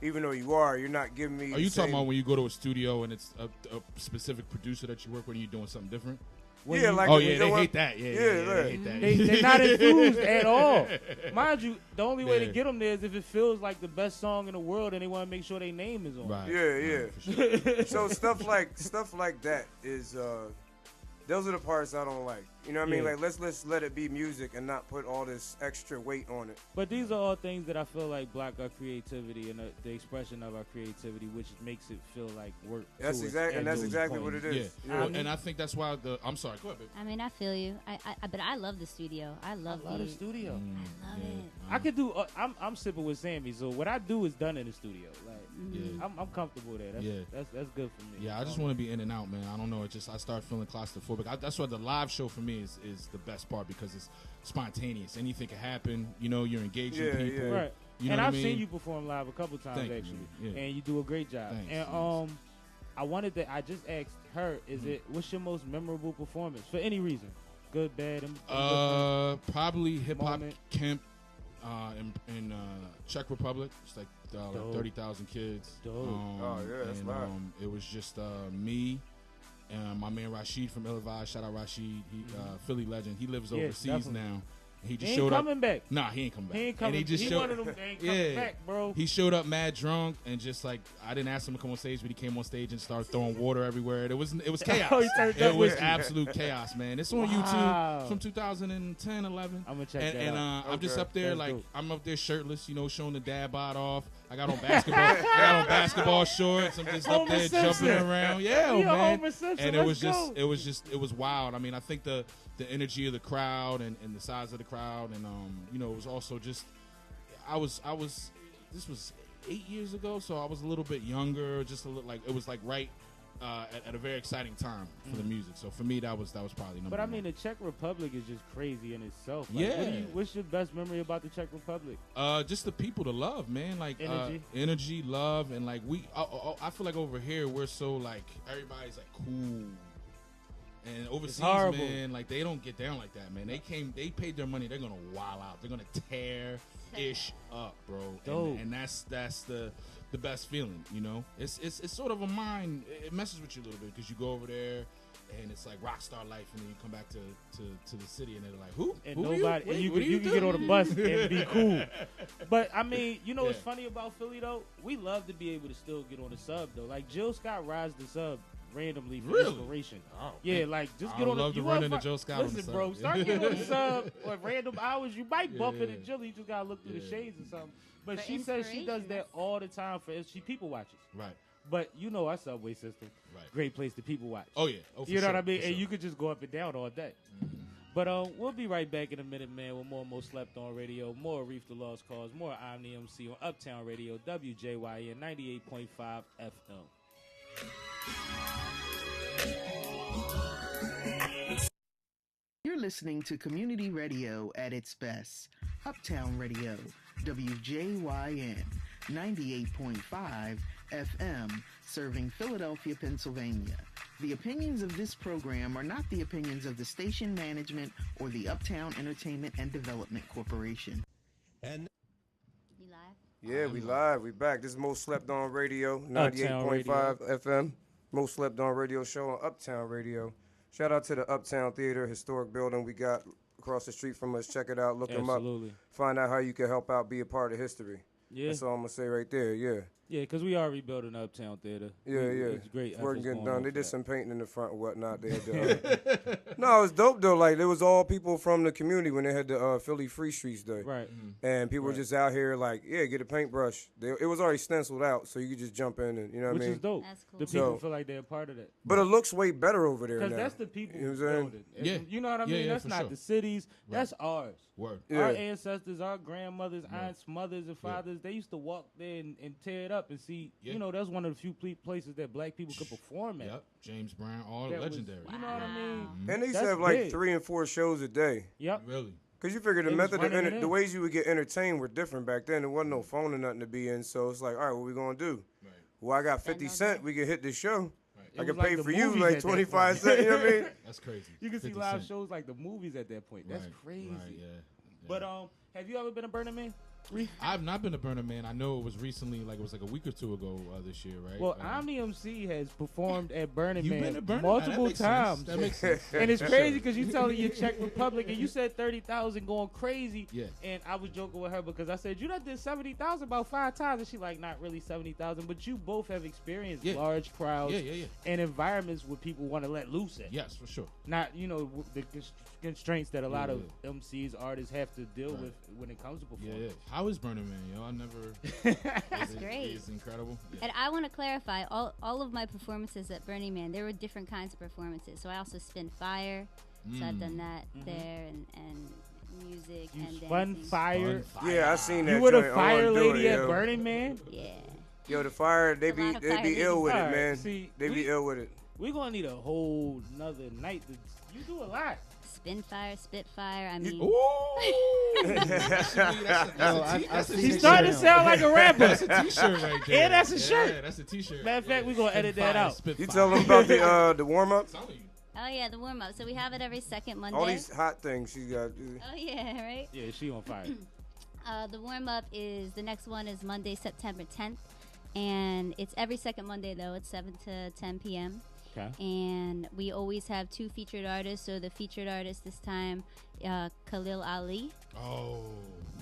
even though you are, you're not giving me. Are you talking about when you go to a studio and it's a specific producer that you work with and you're doing something different? Yeah, like they hate that. Yeah, they hate that. They're not enthused at all. Mind you, the only way to get them there is if it feels like the best song in the world and they want to make sure their name is on. Right. Yeah. Sure. So stuff like that is those are the parts I don't like. You know what I mean? Like let's let it be music and not put all this extra weight on it. But these are all things that I feel like block our creativity and the expression of our creativity, which makes it feel like work. That's exactly what it is. Yeah. And I think that's why I'm sorry. Go ahead, babe. I mean, I feel you. But I love the studio. I love the studio. I love it. I could do. I'm sipping with Sammie, so what I do is done in the studio. Like I'm comfortable there. That's good for me. Yeah, I just want to be in and out, man. I don't know. I start feeling claustrophobic. That's why the live show for me is the best part because it's spontaneous. Anything can happen. You know, you're engaging people. Yeah. Right. You know and I've I mean? seen you perform live a couple times actually, and you do a great job. Thanks, and I just asked her, what's your most memorable performance for any reason, good, bad, probably hip hop camp in Czech Republic. It's like 30,000 kids. That's loud. It was just me. My man Rashid from Illinois, shout out Rashid, he Philly legend. He lives overseas now. He just showed up. Coming back. Nah, he ain't coming back. He ain't coming. And he just showed, one of them ain't coming back, bro. He showed up mad drunk and just like I didn't ask him to come on stage, but he came on stage and started throwing water everywhere. It was chaos. It was absolute chaos, man. It's on YouTube from 2010, 11. I'm gonna check that out. And I'm just up there I'm up there shirtless, you know, showing the dad bod off. I got on basketball shorts. I'm just up there jumping around. Yeah, man. And it was wild. I mean, I think the energy of the crowd and the size of the crowd and you know, it was also just this was 8 years ago, so I was a little bit younger, just a little like it was like right at a very exciting time for the music. So for me, that was probably number one. But I mean, the Czech Republic is just crazy in itself. Like, what's your best memory about the Czech Republic? Just the people to love, man. Like energy, love, and like I feel like over here we're so like everybody's like cool. And overseas, man, like they don't get down like that, man. They paid their money. They're gonna wild out. They're gonna tear ish up, bro. And that's the best feeling, you know. It's sort of a mind. It messes with you a little bit because you go over there and it's like rock star life, and then you come back to the city and they're like, who? And who nobody. Wait, and you can get on the bus and be cool. But I mean, you know what's funny about Philly though? We love to be able to still get on the sub though. Like Jill Scott rides the sub randomly for inspiration. Oh, yeah, like just get on the. I love to run into Joe Scott. Listen, bro, start getting on the sub at random hours. You might bump into Jill. You just gotta look through the shades or something. But she says she does that all the time she people watches. Right. But you know our subway system. Right. Great place to people watch. Oh yeah. Oh, you know what I mean? And you could just go up and down all day. Mm-hmm. But we'll be right back in a minute, man, with more Most Slept On Radio, more Reef the Lost Cause, more Omni MC on Uptown Radio, WJYN 98.5 FM. You're listening to community radio at its best. Uptown Radio, WJYN 98.5 FM, serving Philadelphia, Pennsylvania. The opinions of this program are not the opinions of the station management or the Uptown Entertainment and Development Corporation. And yeah, we live. We back. This is Most Slept On Radio, 98.5 FM. Most Slept On Radio show on Uptown Radio. Shout out to the Uptown Theater, historic building we got across the street from us. Check it out. Look them up. Find out how you can help out, be a part of history. Yeah. That's all I'm going to say right there, yeah. Yeah, because we are rebuilding Uptown Theater. Yeah. It's great. It's working, getting done. They did that. some painting in the front and whatnot. They had the, no, it was dope though. Like, it was all people from the community when they had the Philly Free Streets Day. Right. And people were just out here like, yeah, get a paintbrush. It was already stenciled out, so you could just jump in and, you know what I mean? Which is dope. That's cool. The people feel like they're a part of that. But it looks way better over there now. Because that's the people You know who what I'm saying? build it. You know what I mean? That's not the cities. Right. That's ours. Word. Our ancestors, our grandmothers, aunts, mothers, and fathers, they used to walk there and tear it up and see, you know, that's one of the few places that black people could perform at. Yep. James Brown, all That was- legendary. you know what I mean? And they used to That's have like big. 3 and 4 shows a day. Yep. Really? Because you figure the They was method of running it the in. ways you would get entertained were different back then. There wasn't no phone or nothing to be in, so it's like, all right, what we gonna do? Right. Well, I got 50 cents. We can hit this show. I It can was pay like for the you movies like at that 25 point. cents. You know what I mean? That's crazy. You can see 50 live cent. shows like the movies at that point. That's Right, crazy. Right, yeah. But have you ever been a Burning Man? Reef? I've not been to Burning Man. I know it was recently, like it was like a week or two ago this year, right? Well, Omni MC has performed at Burning You've Man been to Burning Man? multiple That makes sense. times. That makes sense. And it's For crazy sure. because you telling your Czech Republic and you said 30,000 going crazy. Yeah. And I was joking with her because I said, you done did 70,000 about 5 times. And she like, not really 70,000, but you both have experienced large crowds and environments where people want to let loose at. Yes, for sure. Not, the constraints that a lot of MCs, artists have to deal with when it comes to performing. Yeah. How is Burning Man, yo? I never. That's great. It's incredible. Yeah. And I want to clarify, all of my performances at Burning Man, there were different kinds of performances. So I also spin fire. So I've done that there and music You and spun dancing. fire. Yeah, I seen that. You were the joint. I fire wanna do lady it, at yo. Burning Man? Yeah. Yo, the fire, they be ill with it, Alright, man. see, They be ill with it. We're going to need a whole nother night. You do a lot. Spin fire, spit fire. I mean, He's starting to sound like a rapper. That's a t-shirt right there. Yeah, that's a shirt. Yeah, that's a t-shirt. Matter of fact, we're going to edit that out. You tell them about the warm up. oh yeah, the warm up. So we have it every second Monday. All these hot things she's got. Oh yeah, right. Yeah, she on fire. The warm up is the next one is Monday, September 10th, and it's every second Monday though. It's 7 to 10 p.m. Okay. And we always have 2 featured artists. So the featured artist this time, Khalil Ali. Oh.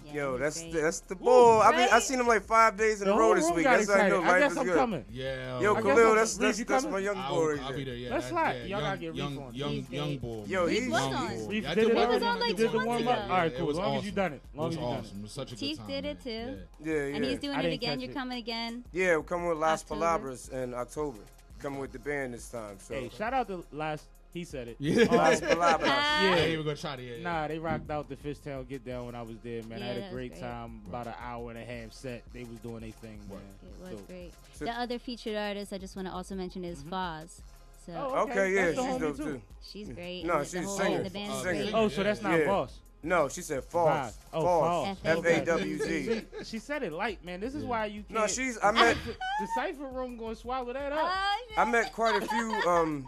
Yeah, Yo, he's great. that's the bull. I right? I seen him like 5 days in The a row whole this room week. got That's how I know excited. I life guess is I'm good. coming. Yeah. Yo, I guess Khalil, I'm- that's Reef, you that's coming? my young I'll boy. be there. Yeah. Let's that- slide. yeah, Y'all gotta get Reef on. young bull. Yo, Reef he's was on. Reef I did did it the already? was on, like, You did 2 the months warm ago. up? All right, It cool. was As long as awesome. you done it. It was awesome. It was such a good Teef time. did man. it too. Yeah. Yeah, And he's doing I it didn't again. catch You're it. coming again. Yeah, we're coming with Las October. Palabras in October. Coming with the band this time. So Hey, shout out to last. He said it. Yeah. Las Palabras. Yeah, Yeah. you were gonna try to. Yeah. Nah, they rocked out the Fishtown Get Down when I was there, man. I Yeah, had that a was great great. time. About an hour and a half set. They was doing their thing, man. It was Dope. great. So- The other featured artist I just want to also mention is Foz. So Oh, Okay, yeah, That's the she's homie dope too. too. she's great. No, and she's the a whole singer. the band's She's a great. singer. Oh, so that's not Yeah. Boss. No, she said false. Oh, False. False. F-A-W-Z. See, she said it light, man. This is why you can't. No, I met the cipher room going to swallow that up. I met quite a few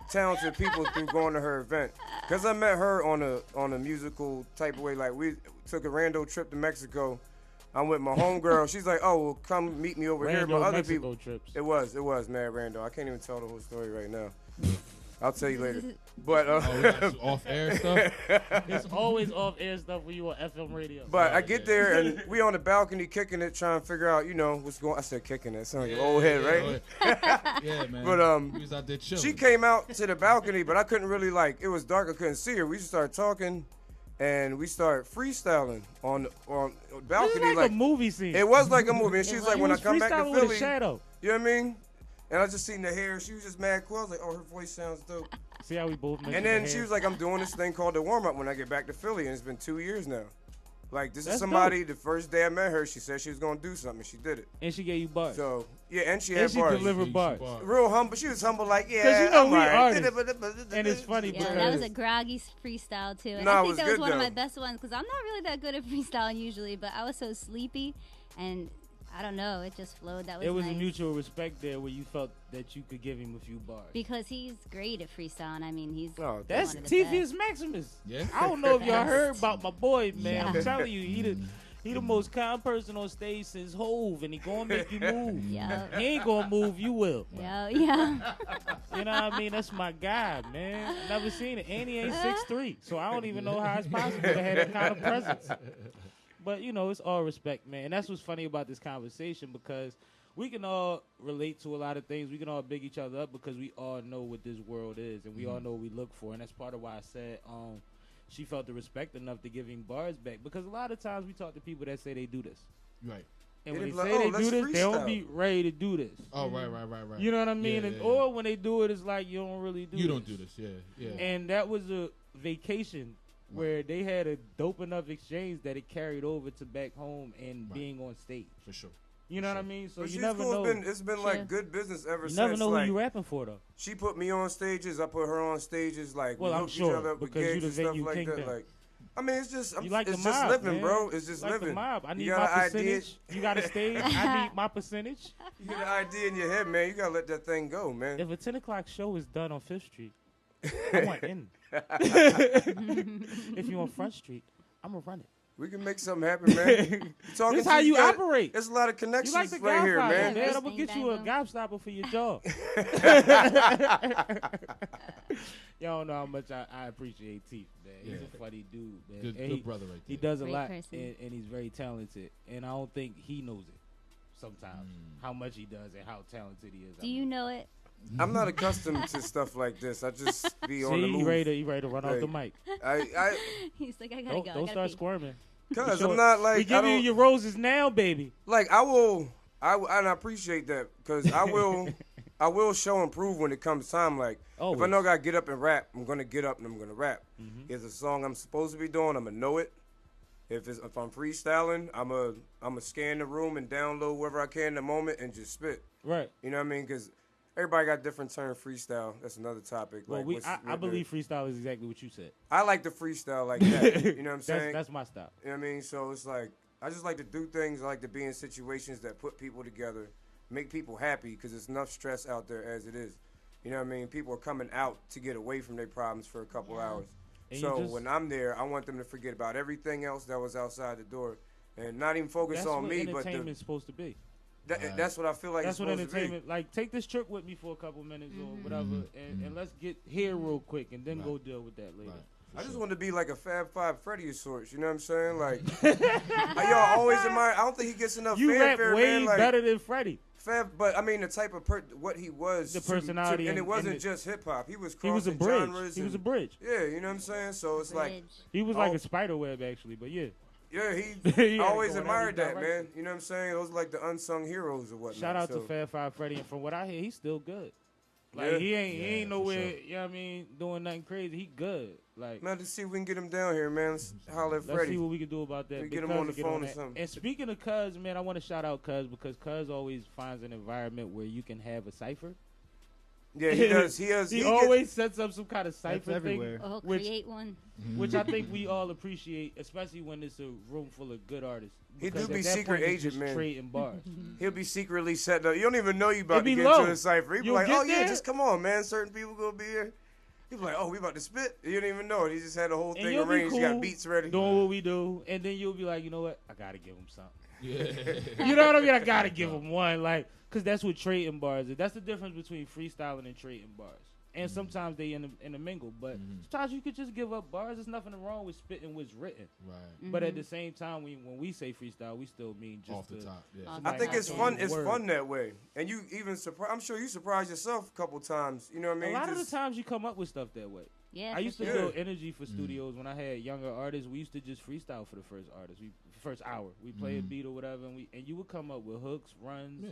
talented people through going to her event. Cause I met her on a musical type of way. Like we took a rando trip to Mexico. I'm with my homegirl. She's like, "Oh, well, come meet me over here." Rando But other Mexico people, trips. it was mad rando. I can't even tell the whole story right now. I'll tell you later. But we got some off-air stuff. It's always off-air stuff when you on FM radio. But I get there and we on the balcony kicking it, trying to figure out, what's going. I said kicking it. Sound like your old head, right? Yeah, man. But we was out there chilling. she came out to the balcony, but I couldn't really it was dark. I couldn't see her. We just started talking, and we started freestyling on the balcony. This is like a movie scene. It was like a movie. And she was like, You when I was come back to freestyling with a Philly, shadow. you know what I mean? And I just seen the hair. She was just mad cool. I was like, oh, her voice sounds dope. See how we both mentioned And then the she hair? was like, I'm doing this thing called the warm up when I get back to Philly, and it's been 2 years now. Like, this That's is somebody, the first day I met her, she said she was going to do something. She did it. And she gave you bars. So, yeah, and she And had she bars. delivered bars. Real humble. She was humble, like, yeah. Because you know I'm we all right. artists. And it's funny Yeah, because that was a groggy freestyle too. And No, I it think was that was good, one of though. my best ones because I'm not really that good at freestyling usually, but I was so sleepy and I don't know, it just flowed. That was it was nice. a mutual respect there where you felt that you could give him a few bars. Because he's great at freestyling. I mean, he's That's one of the Teef best. Maximus. Yeah. I don't know if y'all heard about my boy, man. Yeah. I'm telling you, he the most calm person on stage since Hove, and he gonna make you move. Yeah. He ain't gonna move, you will. Yeah. You know what I mean? That's my guy, man. Never seen it. And he ain't 6'3", so I don't even know how it's possible to have that kind of presence. But, it's all respect, man. And that's what's funny about this conversation because we can all relate to a lot of things. We can all big each other up because we all know what this world is, and we all know what we look for. And that's part of why I said she felt the respect enough to giving bars back, because a lot of times we talk to people that say they do this. Right. And when they say they do this, they don't be ready to do this. Oh, right. You know what I mean? Or when they do it, it's like you don't really do this. You don't do this, yeah. And that was a vacation where they had a dope enough exchange that it carried over to back home and being on stage. For sure. You know what I mean? So But you never know. It's been like good business ever since. You never know like, who you rapping for, though. She put me on stages. I put her on stages. Like, well, we I'm hooked sure each other up with because you gigs the and stuff venue like kingpin. that. Like, I mean, it's just, like it's the just mob, living, man. bro. It's just like living. The mob. I need you my got an percentage. idea. You got a stage. I need my percentage. You get an idea in your head, man. You gotta let that thing go, man. If a 10 o'clock show is done on 5th Street, I want in. If you on Front Street, I'm gonna run it. We can make something happen, man. This is how you operate. There's a lot of connections you like the right here, man. I'm gonna get you a gobstopper for your jaw. Y'all don't know how much I appreciate Teef, man. He's a funny dude, man. Good brother right there. He does a Great lot, person. and he's very talented. And I don't think he knows it sometimes, how much he does and how talented he is. Do you know it? I'm not accustomed to stuff like this. I just be on the See, move. you ready to run off the mic. He's like, I gotta go. Don't start squirming. Cause I'm not like, we give you your roses now, baby. Like and I appreciate that, because I will show and prove when it comes time. Like, if I know I gotta get up and rap, I'm gonna get up and I'm gonna rap. If it's a song I'm supposed to be doing, I'm gonna know it. If I'm freestyling, I'm a scan the room and download wherever I can in the moment and just spit. Right. You know what I mean? Because everybody got different term freestyle. That's another topic. Well, like, I believe freestyle is exactly what you said. I like the freestyle like that. You know what I'm saying? That's my style. You know what I mean? So it's like, I just like to do things. I like to be in situations that put people together, make people happy, because there's enough stress out there as it is. You know what I mean? People are coming out to get away from their problems for a couple hours. And so when I'm there, I want them to forget about everything else that was outside the door and not even focus on me. That's what but entertainment's supposed to be. That's what I feel like. That's it's what supposed entertainment. To be. Like, take this trip with me for a couple minutes or whatever, and let's get here real quick, and then go deal with that later. I just want to be like a Fab Five Freddy of sorts. You know what I'm saying? Like, y'all always admire. I don't think he gets enough You fanfare, rap way man. Like, better than Freddie. Fab, but I mean the type of what he was, The personality, and it and wasn't the- just hip hop. He was He was a crossing bridge. genres. He was and- a bridge. Yeah, you know what I'm saying. So it's like He was like a spider web, actually, but yeah. Yeah, He I had always it going admired every that, man. direction. You know what I'm saying? Those are like the unsung heroes or whatnot. Shout out so. to Fab Five Freddy, and from what I hear, he's still good. Like Yeah. he ain't for nowhere, sure. you know what I mean, doing nothing crazy. He good. Like, Man, let's see if we can get him down here, man. Let's holler at let's Freddie. see what we can do about that. We Big get him Cuz on the to get phone or that. something. And speaking of Cuz, man, I want to shout out Cuz, because Cuz always finds an environment where you can have a cipher. Yeah, he does. He always sets up some kind of cipher everywhere. thing. Or create one. Which I think we all appreciate, especially when it's a room full of good artists. He Because do at be that secret point, it's agent, just man. trading bars. He'll be secretly setting up. You don't even know you about It to be get low. into a cipher. He be You'll like, get oh, yeah, there. just come on, man. Certain people gonna be here. He be like, oh, we about to spit? You don't even know it. He just had the whole And thing you'll be arranged. He cool got beats ready. doing what we do, and then you'll be like, you know what? I gotta give him something. Yeah. You know what I mean? I gotta give him one, like, cause that's what trading bars is. That's the difference between freestyling and trading bars. And sometimes they intermingle, but sometimes you could just give up bars. There's nothing wrong with spitting what's written. Right. But at the same time, when we say freestyle, we still mean just Off the top, yeah. I think it's fun. It's fun that way. And you even I'm sure you surprised yourself a couple times. You know what I mean? A lot of Just- the times you come up with stuff that way. Yeah, I used to sure. build energy for studios when I had younger artists. We used to just freestyle for the first hour. We play a beat or whatever, and you would come up with hooks, runs,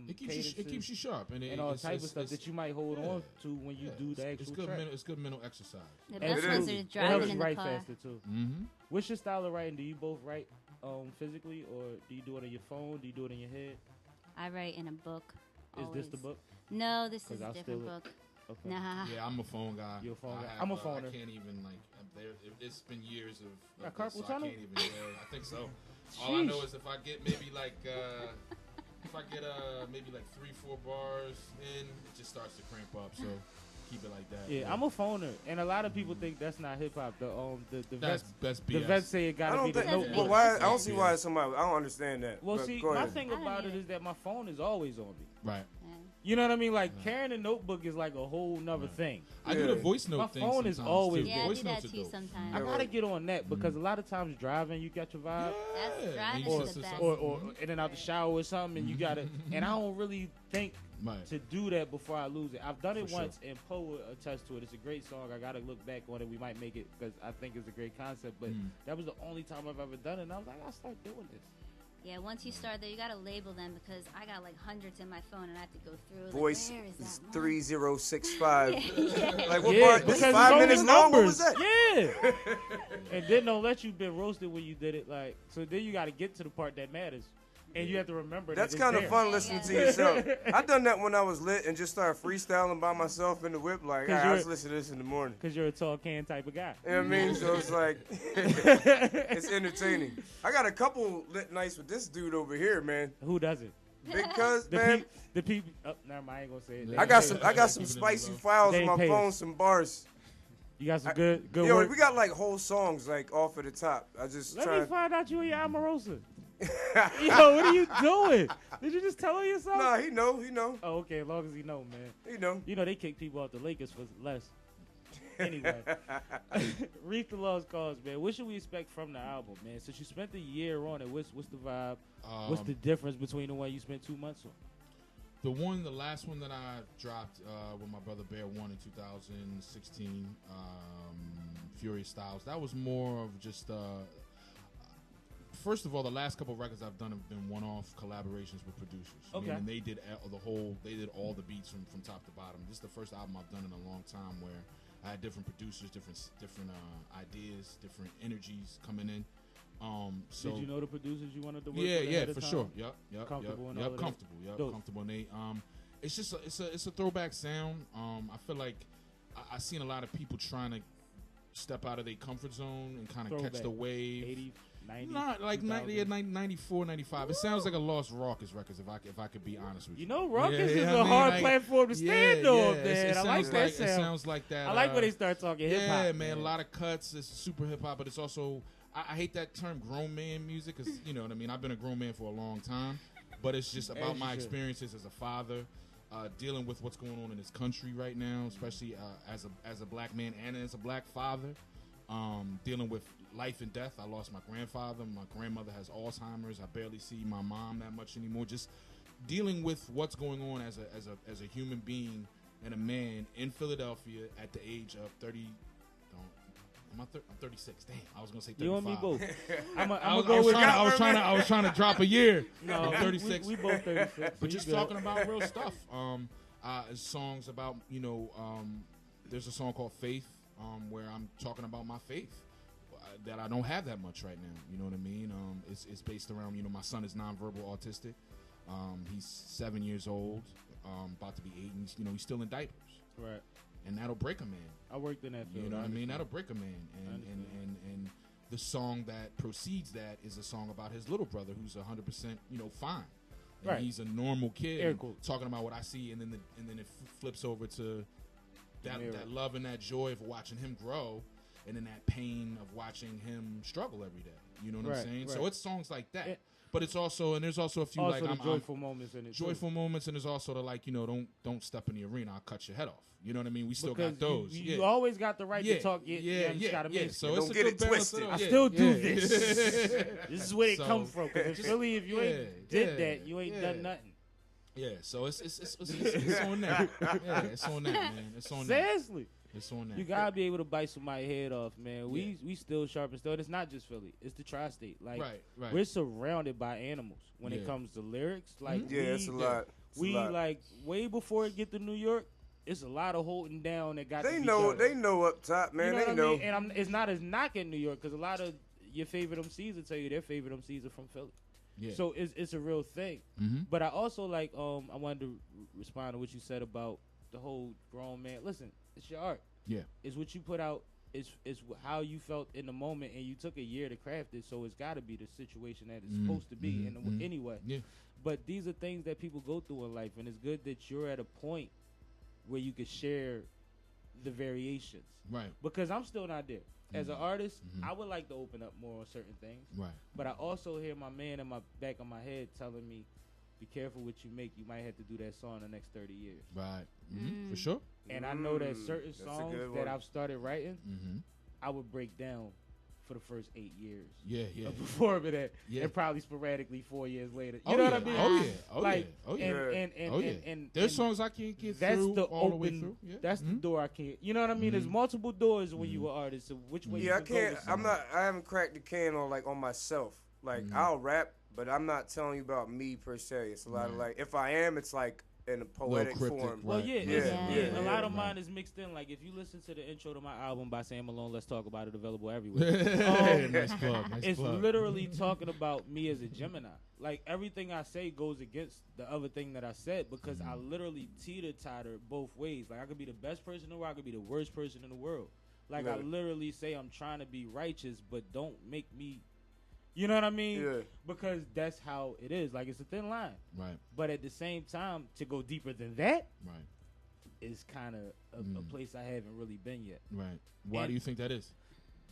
It cadences, keeps you sharp, and all it's- type of it's- stuff it's- that you might hold on to when you do the actual track. It's good mental exercise. The best ones are It driving helps in you the write car. faster too. What's your style of writing? Do you both write physically, or do you do it on your phone? Do you do it in your head? I write in a book. Is this the always. book? No, this 'Cause is a I'll different steal it. book. Okay. Nah. Yeah, I'm a phone guy. You're a phone guy. I I'm a have, phoner. I can't even it's been years of Got this, carpal so tunnel? I can't even. Yeah, I think so. All I know is if I get maybe like maybe like 3-4 bars in, it just starts to cramp up. So keep it like that. Yeah, I'm a phoner, and a lot of people think that's not hip hop. The That's vets, BS. the vets say it I gotta don't be the think. notebook. But why? I don't see why somebody. I don't understand that. Well, But see, go my ahead. thing about it is that my phone is always on me. Right. You know what I mean? Like carrying a notebook is like a whole nother thing. I do the voice note My thing. phone is always too. Yeah, I voice do that notes are too dope. sometimes. I gotta get on that because a lot of times driving, you got your vibe. That's driving or, is the best. or in and out the shower or something, and you gotta. And I don't really think to do that before I lose it. I've done it once, and Poe will attest to it. It's a great song. I gotta look back on it. We might make it because I think it's a great concept. But that was the only time I've ever done it. And I was like, I'll start doing this. Yeah, once you start there, you gotta label them because I got like hundreds in my phone and I have to go through. Voice like, where is is that 3065. Yeah. Like what part? This 5 minutes long? What was that? Yeah. And then don't let you been roasted when you did it. Like so, then you got to get to the part that matters, and you have to remember. That's kind of fun listening to yourself. I done that when I was lit and just started freestyling by myself in the whip. Like, all right, I'll just listen to this in the morning. Because you're a tall can type of guy. You know what I mean? So it's like, it's entertaining. I got a couple lit nights with this dude over here, man. Who doesn't? Because, man. The people. Oh, never mind. I ain't gonna say it. I got some spicy files on my phone, some bars. You got some good Yo, work? we got like whole songs like off at the top. I just Let me find out you and your Amorosa. Yo, what are you doing? Did you just tell her yourself? Nah, he know. Oh, okay, as long as he know, man. He know. You know they kick people off the Lakers for less. Anyway, Reef the Lost Cause, man. What should we expect from the album, man? Since you spent the year on it, what's the vibe? What's the difference between the one you spent 2 months on? The last one that I dropped with my brother Bear One in 2016, Furious Styles. That was more of just. First of all, the last couple of records I've done have been one-off collaborations with producers. Okay. And they did all the beats from top to bottom. This is the first album I've done in a long time where I had different producers, different ideas, different energies coming in. So did you know the producers you wanted to work with? Yeah, for sure. Yep. Comfortable and yep, all of that? comfortable. Yep, Dope. comfortable. And they, it's just it's a throwback sound. I feel like I seen a lot of people trying to step out of their comfort zone and kind of catch the wave. 80, 90, Not like 94, 95. It sounds like a Lost Rawkus records if I could be honest with you. You know, Rawkus is a hard platform to stand on, man. I like that sound. It sounds like that. I like when they start talking hip hop. Yeah, man, a lot of cuts. It's super hip hop, but it's also I hate that term grown man music because you know what I mean. I've been a grown man for a long time, but it's just about my experiences as a father. Dealing with what's going on in this country right now, especially as a black man and as a black father, dealing with life and death. I lost my grandfather. My grandmother has Alzheimer's. I barely see my mom that much anymore. Just dealing with what's going on as a human being and a man in Philadelphia at the age of 30. I'm 36. Damn, I was gonna say 35. You and me both. I was trying to drop a year. No, I'm 36. We both 36. But just talking about real stuff. Songs about there's a song called Faith where I'm talking about my faith that I don't have that much right now. You know what I mean? It's based around my son is nonverbal autistic. He's 7 years old, about to be 8, and he's still in diapers. Right. And that'll break a man. I worked in that field. You know what I mean? That'll break a man. And the song that precedes that is a song about his little brother who's 100% fine. And right. He's a normal kid. Air quote. Talking about what I see, and then it flips over to that love and that joy of watching him grow, and then that pain of watching him struggle every day. You know what I'm saying? Right. So it's songs like that. But it's also, and there's also a few also like joyful moments in it. Joyful moments, and there's also the don't step in the arena. I'll cut your head off. You know what I mean? We still got those. You always got the right to talk. So it's a good twisted. I still do this. This is where it comes from. Because Philly, if you ain't did that, you ain't done nothing. Yeah, so it's on that. Yeah, it's on that, man. It's on that. Seriously. It's on that. You gotta be able to bite somebody's head off, man. We still sharp and still. It's not just Philly. It's the tri-state. Like right. We're surrounded by animals when it comes to lyrics. Like it's a lot. Like way before it get to New York, it's a lot of holding down that got. They know up top, man. You know they know. I mean? And it's not as knocking New York because a lot of your favorite MCs will tell you their favorite MCs are from Philly. Yeah. So it's a real thing. Mm-hmm. But I also I wanted to respond to what you said about the whole grown man. Listen, it's your art. Yeah. It's what you put out. It's how you felt in the moment, and you took a year to craft it. So it's got to be the situation that it's supposed to be anyway. Yeah. But these are things that people go through in life, and it's good that you're at a point where you can share the variations. Right. Because I'm still not there. As an artist, I would like to open up more on certain things. Right. But I also hear my man in my back of my head telling me, be careful what you make. You might have to do that song the next 30 years. Right. For sure. And I know that certain That's a songs good that one. I've started writing, I would break down for the first 8 years. Yeah. Of performing that, and probably sporadically 4 years later. You know what I mean? And there's songs I can't get that's through the all the way open, through. Yeah. That's the door I can't. You know what I mean? There's multiple doors when you an artist. So which way? Yeah, I you can can't. Go with I haven't cracked the can on myself. Like I'll rap, but I'm not telling you about me per se. It's a lot of like, if I am, it's like in a poetic cryptic, form. Well, yeah. A lot of mine is mixed in. Like if you listen to the intro to my album by Sam Malone, Let's Talk About It, available everywhere. Nice plug. It's literally talking about me as a Gemini. Like everything I say goes against the other thing that I said because I literally teeter-totter both ways. Like I could be the best person in the world, I could be the worst person in the world. Like I literally say I'm trying to be righteous, but don't make me. You know what I mean? Yeah. Because that's how it is. Like, it's a thin line. Right. But at the same time, to go deeper than that right. is kind of a place I haven't really been yet. Right. Why do you think that is?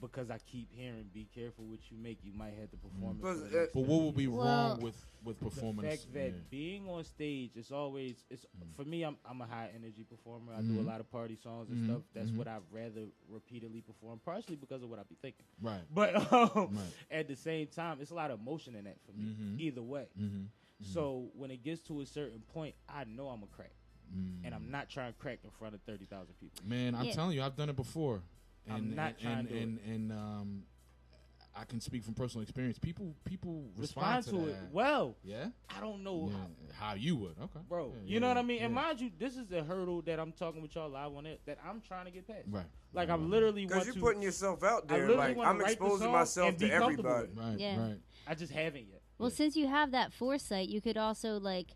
Because I keep hearing, be careful what you make. You might have to perform it. But what would be wrong with performing? The fact that being on stage, it's always, for me, I'm a high energy performer. I do a lot of party songs and stuff. That's what I'd rather repeatedly perform, partially because of what I be thinking. Right. But at the same time, it's a lot of emotion in that for me, either way. So when it gets to a certain point, I know I'm a crack. And I'm not trying to crack in front of 30,000 people. Man, I'm telling you, I've done it before. I'm not trying to do it. I can speak from personal experience. People respond to it. Well, yeah. I don't know how you would. Okay, bro. You know what I mean? And mind you, this is a hurdle that I'm talking with y'all live on it that I'm trying to get past. Right. Like I'm literally because you're putting yourself out there. Like I'm exposing myself to everybody. Right. I just haven't yet. Well, since you have that foresight, you could also like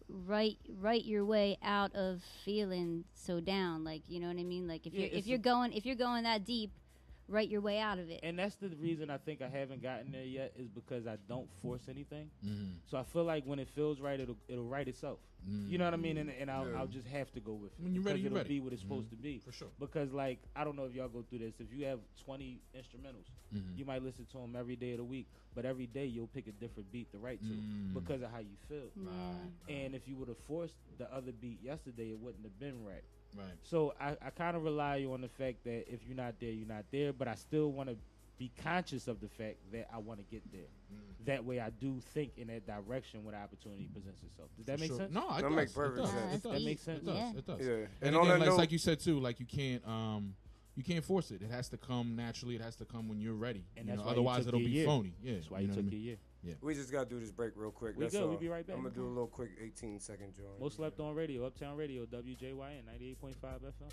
write your way out of feeling so down. Like, you know what I mean? Like if you're going that deep, write your way out of it. And that's the reason I think I haven't gotten there yet is because I don't force anything. So I feel like when it feels right, it'll write itself. You know what I mean? And I'll just have to go with it. When you're ready, it'll be what it's supposed to be. For sure. Because like I don't know if y'all go through this. If you have 20 instrumentals, you might listen to them every day of the week, but every day you'll pick a different beat to write to because of how you feel. And if you would have forced the other beat yesterday, it wouldn't have been right. Right. So I kind of rely on the fact that if you're not there, you're not there. But I still want to be conscious of the fact that I want to get there. That way I do think in that direction when the opportunity presents itself. Does that make sense? No, that makes perfect sense. That makes sense. It does. Yeah. And again, like you said too, like you can't force it. It has to come naturally. It has to come when you're ready. And that's why otherwise it'll be phony. Yeah. That's why you took your year. Yeah. We just gotta do this break real quick. We'll be right back. I'm gonna do a little quick 18-second joint. Most slept on radio, Uptown Radio, WJYN 98.5 FM.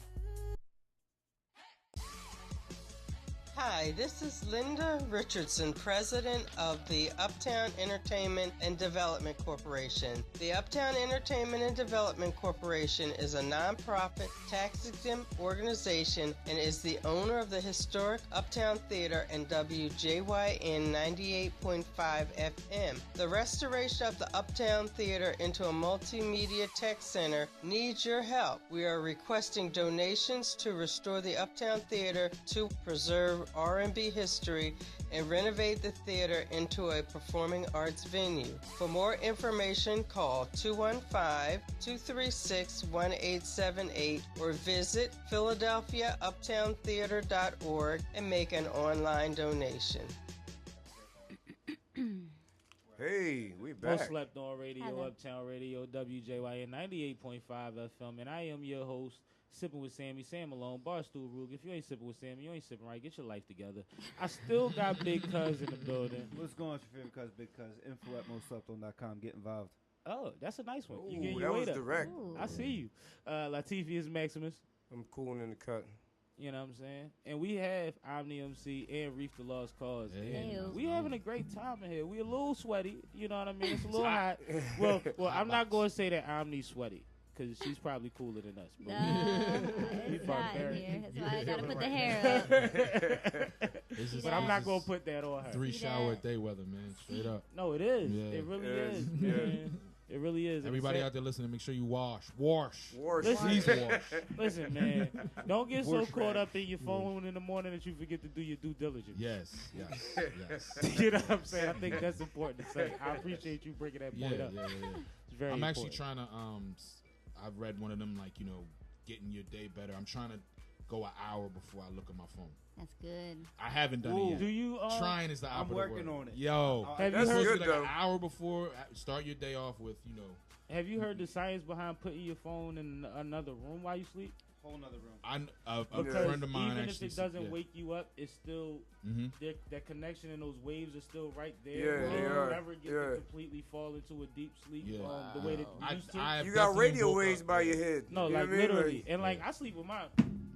Hi, this is Linda Richardson, president of the Uptown Entertainment and Development Corporation. The Uptown Entertainment and Development Corporation is a nonprofit, tax-exempt organization and is the owner of the historic Uptown Theater and WJYN 98.5 FM. The restoration of the Uptown Theater into a multimedia tech center needs your help. We are requesting donations to restore the Uptown Theater to preserve R&B history and renovate the theater into a performing arts venue. For more information, call 215-236-1878 or visit PhiladelphiaUptownTheater.org and make an online donation. Hey, we back. Most slept on radio, Uptown Radio, WJYN 98.5 FM, and I am your host, Sipping with Sammie, Sam Malone, Barstool Rug. If you ain't sipping with Sammie, you ain't sipping right. Get your life together. I still got Big Cuz in the building. What's going on with your favorite Cuz, Big Cuz? Info at mostslepton.com. Get involved. Oh, that's a nice one. Ooh, you get your that weight was up. direct. Ooh. I see you. Latifah is Maximus. I'm cooling in the cut. You know what I'm saying? And we have Omni MC and Reef the Lost Cauze. Hey. And we having a great time in here. We a little sweaty. You know what I mean? It's a little hot. Well, I'm not going to say that Omni's sweaty. Because she's probably cooler than us. No, it's hot in here. That's why I got to put the hair up. But I'm not going to put that on her. 3 shower a day weather, man. Straight up. No, it is. Yeah. It really is, man. It really is. Everybody out there listening, make sure you wash. Wash. Listen, Please wash. Listen, man. Don't get so Wash caught rag. up in your phone in the morning that you forget to do your due diligence. Yes. You know what I'm saying? I think that's important to say. I appreciate you bringing that point up. It's very I'm important. actually trying to. I've read one of them, like, getting your day better. I'm trying to go an hour before I look at my phone. That's good. I haven't done it yet. Do you? Trying is the I'm operative working word. on it. Yo, Have you that's heard- good, Good, like an though. hour before. Start your day off with, Have you heard the science behind putting your phone in another room while you sleep? Whole nother room. A Because friend of mine even actually if it doesn't said, wake you up, it's still that connection and those waves are still right there. Yeah, they you are. never get to completely fall into a deep sleep Yeah. the way that you used to. I You got definitely radio woke waves up- by your head. No, You know like what I mean? literally, and like I sleep with mine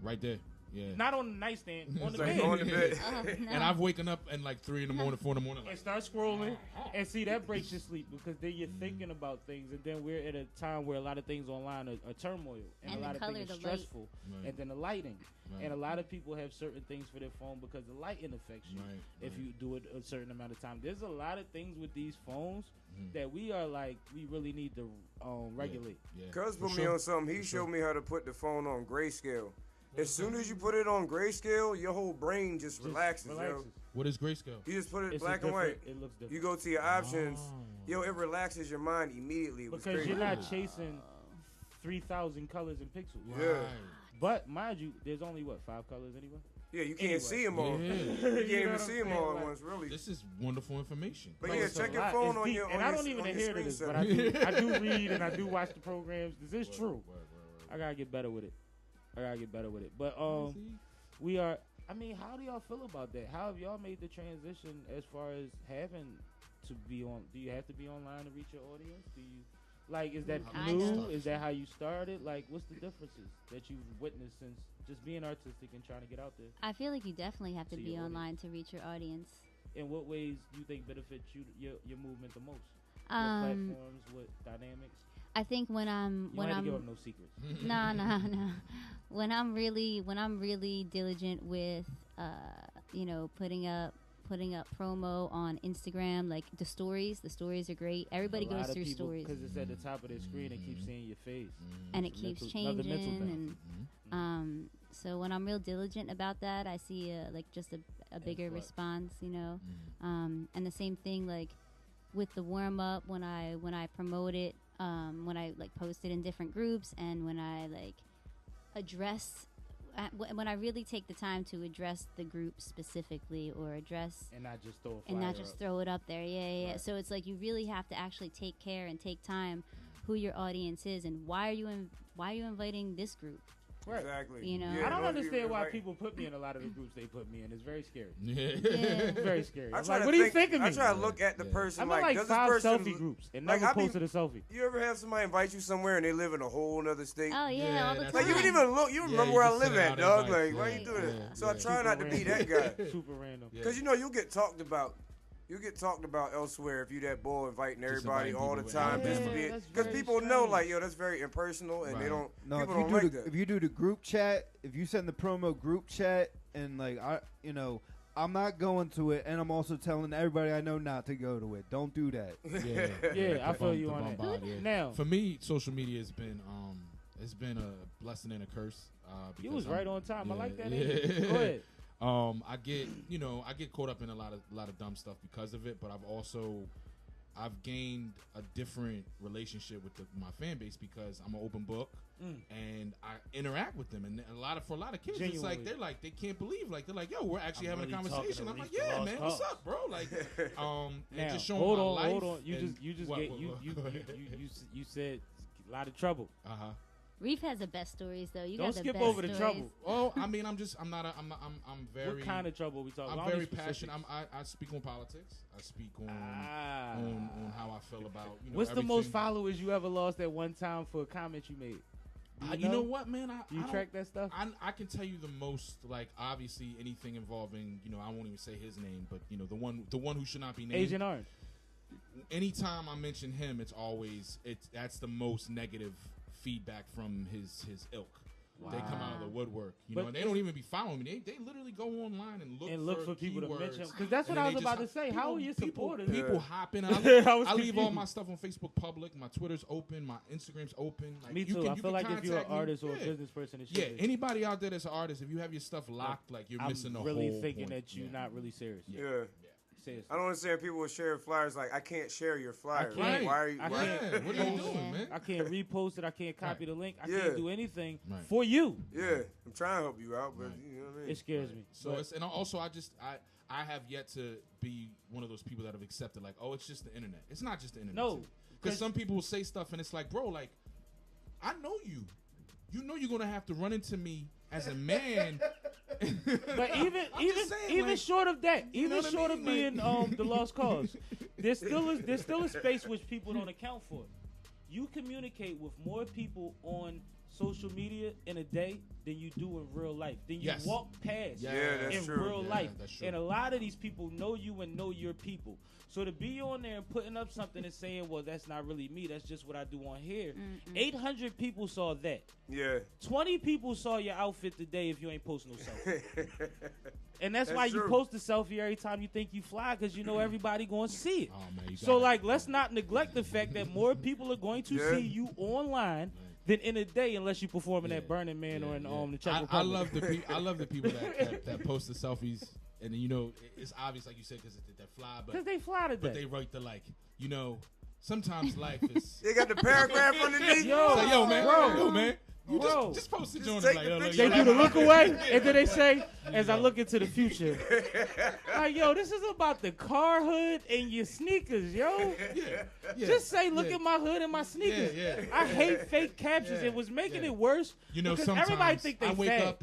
right there. Yeah. not on the nightstand, on the Like bed. on the bed. And I've waken up at like 3 in the morning, 4 in the morning. And Like, start scrolling, and see that breaks your sleep because then you're thinking about things, and then we're at a time where a lot of things online are turmoil, and And a the lot of color, things are the light. stressful, Right. and then the lighting, Right. and a lot of people have certain things for their phone because the lighting affects you Right, if right. you do it a certain amount of time. There's a lot of things with these phones that we really need to regulate. Cuz put me on something. He showed me how to put the phone on grayscale. As soon as you put it on grayscale, your whole brain just relaxes, yo. what is grayscale? You just put it It's black and white. it looks different You go to your options, yo, it relaxes your mind immediately. It was because crazy. you're not chasing 3,000 colors and pixels. Yeah. But mind you, there's only 5 colors anyway. Yeah, you can't Anyway. see them all. Yeah. You You can't know even what see I'm them all saying? at Like, once, really. This is wonderful information. But No, yeah, it's a check your lot. phone It's on deep, your and on I your- don't even on your adhere to this, screen but I saver. do read and I do watch the programs. This is true. I gotta get better with it. But we are. I mean, how do y'all feel about that? How have y'all made the transition as far as having to be on? Do you have to be online to reach your audience? Do you like? Is that Kind new? of. Is that how you started? Like, what's the differences that you've witnessed since just being artistic and trying to get out there? I feel like you definitely have to To be your online to reach your audience. In what ways do you think benefit your movement the most? What Um, platforms? What dynamics? I think when I'm You don't have to give up no secrets. no. When I'm really diligent with putting up promo on Instagram, like the stories are great. Everybody goes through stories, because it's at the top of their screen and keeps seeing your face, and it It's keeps another mental changing. benefit. And so when I'm real diligent about that, I see just a bigger response, and the same thing like with the warm up when I promote it, when I like post it in different groups, and when I like address. When I really take the time to address the group specifically, or address and not just throw and not just throw it up there, yeah. Right. So it's like you really have to actually take care and take time who your audience is and why are you inviting this group. Right. Exactly. You know? I don't understand why like- people put me in a lot of the groups they put me in. It's very scary. Yeah. It's very scary. I I'm try like, to what do you think of me? I try to look at the person I'm in like, like does 5 this person selfie groups and like, never I be- posted a selfie. You ever have somebody invite you somewhere and they live in a whole other state? Oh yeah, all the that's time. Like you didn't even look. You remember you where I just live send at, out dog. invites, Like why yeah, you doing it? yeah, So I yeah. try not to be that guy. Super random. Because you get talked about. You get talked about elsewhere if you that boy inviting everybody inviting all the people time with just to everybody. be that's because very people know strange. like yo that's very impersonal and they Right. don't No, people if you don't do like the, that. if you do the group chat, if you send the promo group chat, and like I'm not going to it, and I'm also telling everybody I know not to go to it. Don't do that. Yeah, Yeah, I feel you The on that. bombard, yeah. Now, For me, social media has been it's been a blessing and a curse. you because was I'm- right on time. I yeah, like that. yeah. energy. Go ahead. I get caught up in a lot of dumb stuff because of it, but I've gained a different relationship with my fan base because I'm an open book and I interact with them, and for a lot of kids, it's like Genuinely. they can't believe, like they're like, yo, we're actually I'm having a really conversation. talking I'm to like, Reef, the yeah, lost man, what's cause. up, bro? Like, and Now, just showing hold my on, life. hold on. You and just what- get what- you said a lot of trouble. Reef has the best stories though. You Don't got the skip best over the stories. trouble. Oh, I mean, I'm very. What kind of trouble we talking? I'm about? very passionate. I speak on politics. I speak on how I feel about What's the most everything. followers you ever lost at one time for a comment you made? Do You know what, man? Do you I track don't- that stuff? I can tell you the most, like obviously anything involving, I won't even say his name, but the one who should not be named. Agent Orange. Anytime I mention him, that's the most negative feedback from his ilk. They come out of the woodwork, and they don't even be following me. They literally go online and look for people keywords. to mention. Because that's what I was about to say. How are your supporters? People hopping. I leave all my stuff on Facebook public. My Twitter's open. My Instagram's open. Like, me too. I feel like if you're an artist or a business person, anybody out there that's an artist, if you have your stuff locked, like you're missing the whole point. I'm really thinking that you're not really serious. Yeah. I don't understand people will share flyers like, I can't share your flyer. Right. Why are you? What are you doing, man? I can't repost it. I can't copy the link. I can't do anything Right. for you. Yeah, I'm trying to help you out, but you know what I mean? It scares me. So and also I have yet to be one of those people that have accepted like, oh, it's just the internet. It's not just the internet. No, because some people will say stuff and it's like, bro, like I know you. You know you're gonna have to run into me as a man. But even short of that, even short of being the lost cause, there's still a space which people don't account for. You communicate with more people on social media in a day than you do in real life. Than you walk past in real life. And a lot of these people know you and know your people. So to be on there and putting up something and saying, well, that's not really me, that's just what I do on here. 800 people saw that. Yeah. 20 people saw your outfit today if you ain't posting no selfie. And that's why you post a selfie every time you think you fly, because you know everybody going to see it. Oh, man, so, like, let's not neglect the fact that more people are going to see you online than in a day, unless you performing at Burning Man or in the Czech Republic. I love the people that post the selfies. And then, it's obvious, like you said, because they're fly. Because they fly today. But they write the, like, sometimes life is... They got the paragraph underneath. Yo, man. Bro. Man. You Bro. just post the joint. They do the look away, and then they say, as I look into the future, like, yo, this is about the car hood and your sneakers, yo. Just say, look at my hood and my sneakers. I hate fake captions. It was making it worse because everybody think they fab.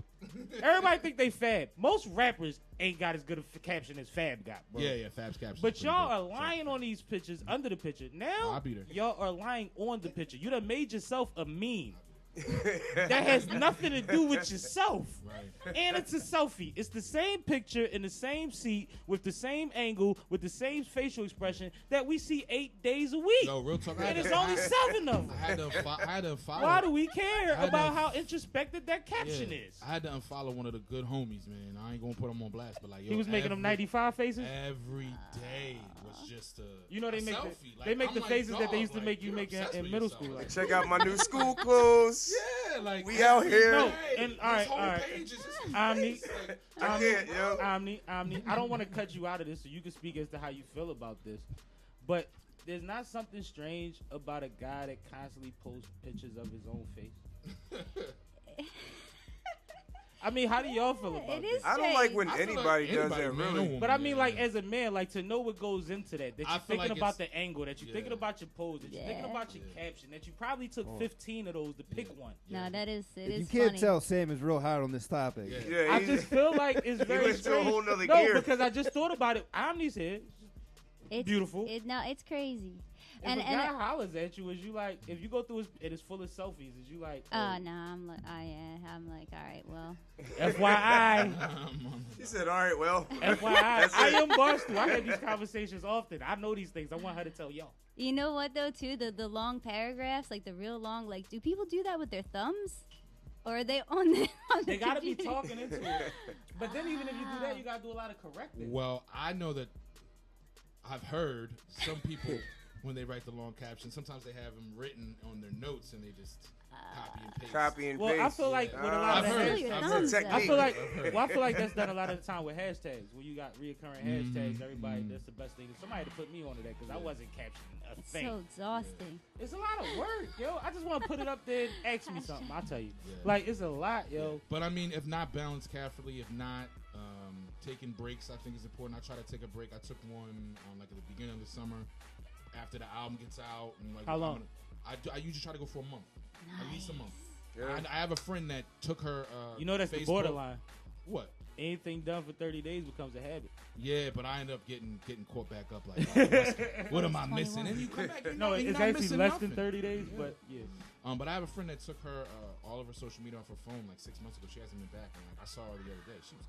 Everybody think they fab. Most rappers ain't got as good a caption as Fab got, bro. Yeah, Fab's caption. But y'all are lying on these pictures under the picture. Now, y'all are lying on the picture. You done made yourself a meme. That has nothing to do with yourself. Right. And it's a selfie. It's the same picture in the same seat with the same angle with the same facial expression that we see 8 days a week. No, real talk. And it's only 7 of them. I had to follow. Why do we care about how introspective that caption is? I had to unfollow one of the good homies, man. I ain't gonna put him on blast, but like, yo, he was making them 95 faces. Every day was just a they make selfie. They make the faces that they used to make you make in middle school. Like, check out my new school clothes. Yeah, like we out here. No, and all right. Omni, I don't want to cut you out of this, so you can speak as to how you feel about this. But there's not something strange about a guy that constantly posts pictures of his own face. I mean, how do y'all feel about this? I don't like when anybody does that, really. But I mean, like, as a man, like, to know what goes into that you're thinking about the angle, that you're thinking about your pose, that you're thinking about your caption, that you probably took 15 of those to pick one. No, that is You can't tell Sam is real hot on this topic. I just feel like it's very strange. A whole nother no, gear. because I just thought about it. Omni's here. It's beautiful. It's crazy. If a guy hollers at you, is you like, if you go through it is full of selfies, is you like, no, I'm like, all right, well. FYI. She said, all right, well. FYI, I am Barstool. I have these conversations often. I know these things. I want her to tell y'all. You know what, though, too? The long paragraphs, like the real long, like, do people do that with their thumbs? Or are they on the They got to be talking into it. But then even if you do that, you got to do a lot of correcting. Well, I know that I've heard some people... when they write the long caption, sometimes they have them written on their notes and they just copy and paste. Well, I feel like with a lot of hashtags, I feel like that's done a lot of the time with hashtags. When you got reoccurring hashtags, everybody, that's the best thing. Somebody to put me onto that because I wasn't captioning a thing. So exhausting. It's a lot of work, yo. I just want to put it up there and ask me something. I'll tell you. Like, it's a lot, yo. But I mean, if not balanced carefully, if not taking breaks, I think is important. I try to take a break. I took one like at the beginning of the summer. After the album gets out, and like how long? I usually try to go for a month, at least a month. Yeah. I have a friend that took her. That's Facebook. the borderline. What? Anything done for 30 days becomes a habit. Yeah, but I end up getting caught back up. Like, what am I missing? And you come back. It's actually less than 30 days, but yeah. But I have a friend that took her all of her social media off her phone like 6 months ago. She hasn't been back, and like I saw her the other day. She was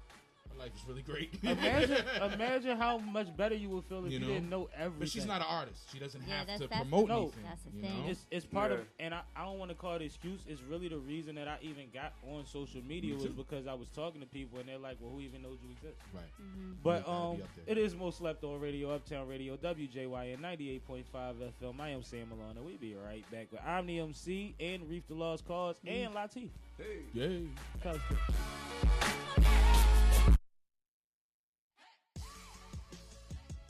My life is really great. Imagine how much better you would feel if you didn't know everything. But she's not an artist. She doesn't have to that's promote no, anything. That's the you thing. know? It's part of, and I don't want to call it an excuse. It's really the reason that I even got on social media was because I was talking to people and they're like, well, who even knows you exist? Right. But it is Most Slept On Radio, Uptown Radio, WJYN 98.5 FM. I am Sam Malone, and we'll be right back with Omni MC and Reef the Lost Cause and Latif. Hey. Yay.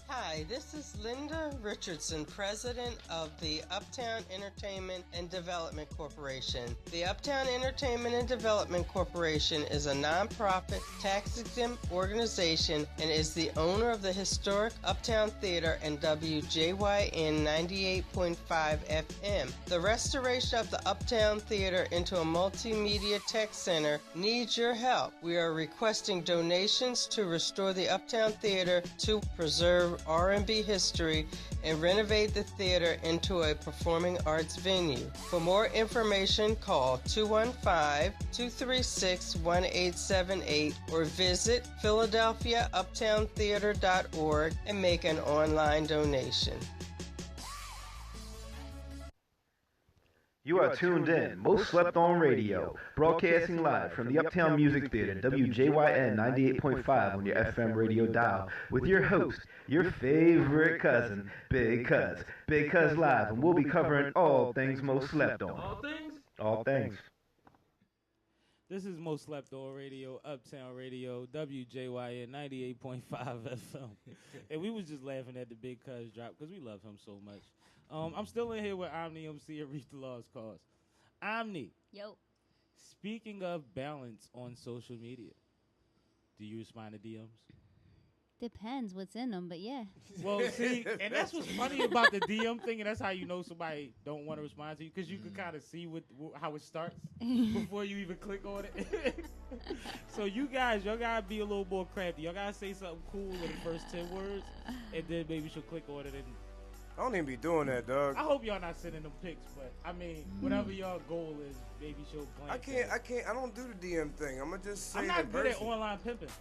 Hi, this is Linda Richardson, president of the Uptown Entertainment and Development Corporation. The Uptown Entertainment and Development Corporation is a nonprofit, tax-exempt organization and is the owner of the historic Uptown Theater and WJYN 98.5 FM. The restoration of the Uptown Theater into a multimedia tech center needs your help. We are requesting donations to restore the Uptown Theater to preserve R&B history and renovate the theater into a performing arts venue. For more information, call 215-236-1878 or visit PhiladelphiaUptownTheater.org and make an online donation. You are tuned in, Most Slept On Radio, broadcasting live from the Uptown Music Theater, WJYN 98.5 on your FM radio dial, with your host, your favorite cousin, Big Cuz. Big Cuz Live, and we'll be covering all things Most Slept On. All things? All things. This is Most Slept On Radio, Uptown Radio, WJYN 98.5 FM. And we was just laughing at the Big Cuz drop because we love him so much. I'm still in here with Omni MC and Reef the Lost Cause. Omni. Yo. Speaking of balance on social media, do you respond to DMs? Depends what's in them, but yeah. Well, see, and that's what's funny about the DM thing, and that's how you know somebody don't want to respond to you, because you can kind of see how it starts before you even click on it. So y'all gotta be a little more crafty. Y'all gotta say something cool in the first 10 words, and then maybe she'll click on it. And I don't even be doing that, dog. I hope y'all not sending them pics, but I mean, whatever y'all goal is, maybe she'll glance. I don't do the DM thing. I'm gonna just say it I'm in not good person. at online pimping.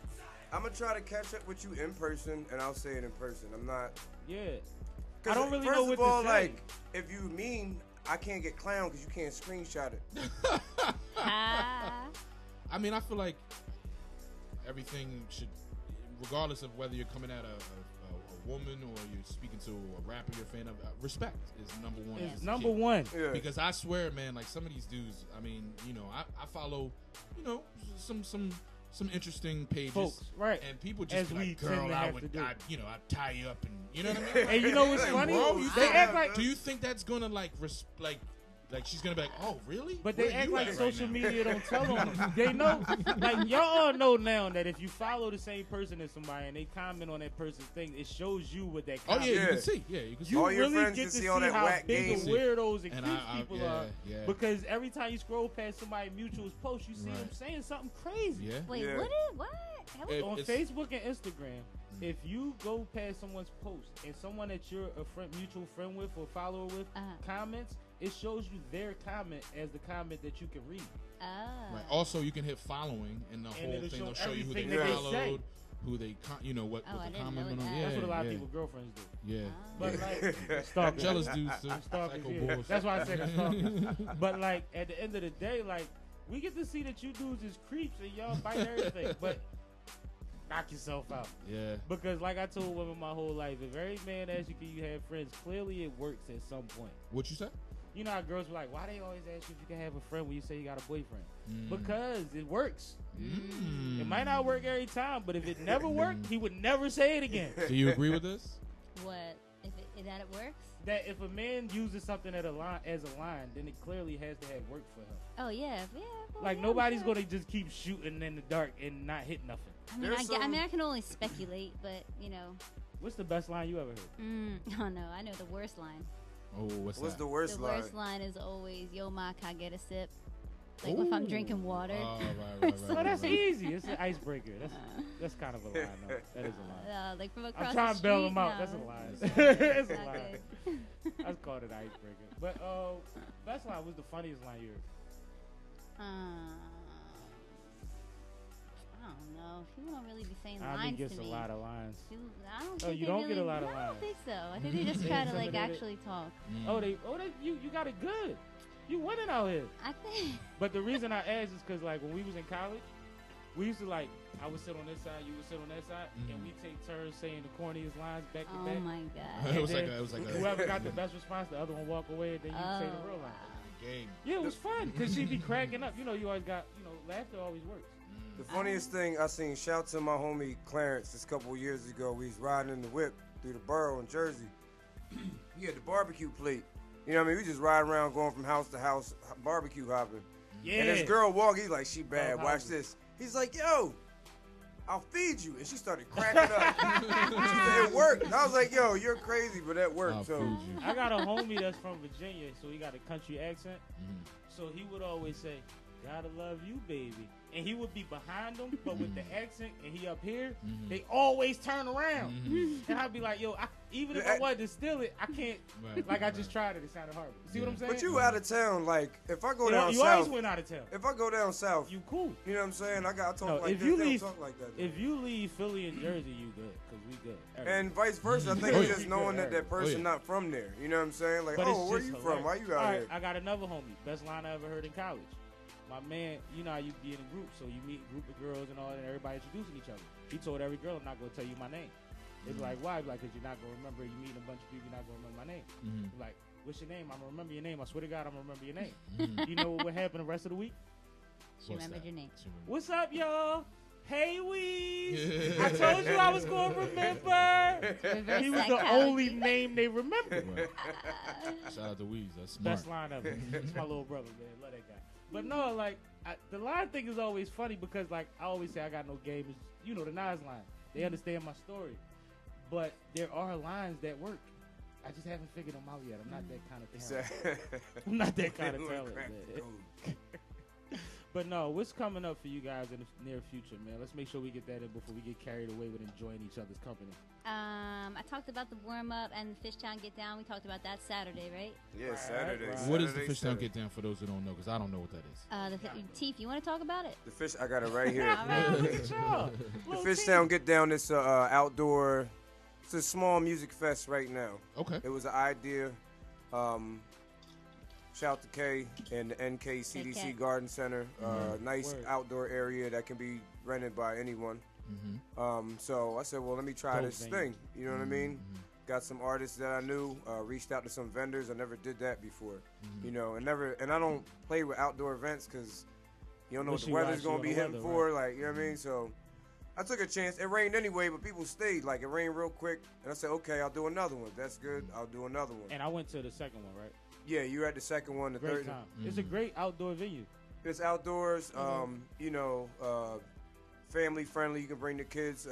I'm gonna try to catch up with you in person, and I'll say it in person. I'm not. Yeah. I don't really know what to say. First of all, like, if you mean, I can't get clown because you can't screenshot it. I mean, I feel like everything should, regardless of whether you're coming at a woman or you're speaking to a rapper you're a fan of, respect is number one. It's number one. Yeah. Because I swear, man, like some of these dudes, I mean, I follow, some interesting pages, folks, right? And people just be like, girl, I'd tie you up, and you know what I mean. And you know what's funny? They act like. Do you think that's gonna like she's gonna be like, oh, really? But they act like social media don't tell them. They know, like y'all all know now that if you follow the same person as somebody and they comment on that person's thing, it shows you what that. Oh yeah, you can see. Yeah, you can see. You all your really friends get can to see see all that how whack big games. of weirdos and And creeps people are. Yeah. Because every time you scroll past somebody mutual's post, you see them saying something crazy. Yeah. Wait, Yeah. what? On Facebook and Instagram, if you go past someone's post and someone that you're a mutual friend with or follower with comments, it shows you their comment as the comment that you can read. Right. Also, you can hit following, and the whole thing will show you who they followed, who they, what they commented on. Yeah, that's what a lot of people's girlfriends do. Yeah. But like, stalkers. Jealous dudes too. Stalkers, Psycho yeah. bulls. That's why I said the stalkers. But like, at the end of the day, like, we get to see that you dudes is creeps and y'all bite everything, but knock yourself out. Yeah. Because like I told women my whole life, if every man asks you can you have friends, clearly it works at some point. What you say? You know how girls be like, why they always ask you if you can have a friend when you say you got a boyfriend? Because it works. It might not work every time, but if it never worked, he would never say it again. Do you agree with this? What? That it works? That if a man uses something as a line, then it clearly has to have worked for him. Oh yeah. Like nobody's gonna just keep shooting in the dark and not hit nothing. I mean, I can only speculate, but you know. What's the best line you ever heard? Oh no, I know the worst line. Oh, what's the worst line? The worst line is always, "Yo, ma, can I get a sip?" Like if I'm drinking water. Oh, right. Oh, that's easy. It's an icebreaker. That's kind of a line, though. That is a line. Like from across I'm trying the to bail street, him out. no. That's a line. It's a line. I've called it icebreaker. But best line was the funniest line you heard. I don't know. People don't really be saying I lines gets to me. a lot of lines. I don't Oh, think you they don't really, get a lot of I lines. don't think so. I think they just try to like actually talk. You got it good. You winning out here. I think. But the reason I asked is because like when we was in college, we used to like I would sit on this side, you would sit on that side, and we take turns saying the corniest lines back to back. Oh my god! It was like whoever got the best response, the other one walk away, and then you say the real line. Game. Yeah, it was fun because she'd be cracking up. You know, you always got laughter always works. The funniest thing I seen, shout to my homie Clarence this couple of years ago. We was riding in the whip through the borough in Jersey. He had the barbecue plate. You know what I mean? We just ride around going from house to house, barbecue hopping. Yeah. And this girl walked, he's like, she bad, watch this. He's like, yo, I'll feed you. And she started cracking up. She said, it worked. And I was like, yo, you're crazy, but that worked. I got a homie that's from Virginia, so he got a country accent. So he would always say, gotta love you, baby. And he would be behind them, but with the accent, and he up here, they always turn around. And I'd be like, yo, even if I wanted to steal it, I can't. I just tried it. It sounded horrible. See what I'm saying? But you out of town, like, if I go down south. You always went out of town. If I go down south. You cool. You know what I'm saying? I talk No, like if this, you they leave, don't talk like that. If you leave Philly and Jersey, you good, because we good. And vice versa. I think it's just knowing that person not from there. You know what I'm saying? Like, But it's where just you from? Why you out All here? I got another homie. Best line I ever heard in college. My man, you know how you be in a group, so you meet a group of girls and all that, and everybody introducing each other. He told every girl, I'm not going to tell you my name. They be like, why? Like, because you're not going to remember. You meeting a bunch of people, you're not going to remember my name. Like, what's your name? I'm going to remember your name. I swear to God, I'm going to remember your name. You know what happened the rest of the week? She remembered your name. What's up, y'all? Hey, Weez. I told you I was going to remember. He was the only name they remembered. Shout out to Weez. That's smart. Best line ever. It's my little brother, man. Love that guy. But no, like, the line thing is always funny because, like, I always say I got no game. It's, you know, the Nas line. They understand my story. But there are lines that work. I just haven't figured them out yet. I'm not that kind of talent. I'm not that kind of talent, man. But no, what's coming up for you guys in the near future, man? Let's make sure we get that in before we get carried away with enjoying each other's company. I talked about the warm-up and the Fishtown Get Down. We talked about that Saturday, right? Yeah, Saturday. What is the Fishtown Get Down for those who don't know? Because I don't know what that is. Teef, you want to talk about it? The fish, I got it right here. All right, look at y'all. The Fishtown Get Down is outdoor. It's a small music fest right now. Okay. It was an idea. Shout out to K and the NK CDC Garden Center. Nice outdoor area that can be rented by anyone. So I said, well, let me try this thing. You know what I mean? Got some artists that I knew. Reached out to some vendors. I never did that before. You know, and I don't play with outdoor events because you don't know what the weather's gonna be hitting for. Like, you know what I mean? So I took a chance. It rained anyway, but people stayed. Like, it rained real quick, and I said, okay, I'll do another one. That's good. I'll do another one. And I went to the second one, right? Yeah, you had the second one, the great third time. It's a great outdoor venue. It's outdoors. You know, family friendly. You can bring the kids.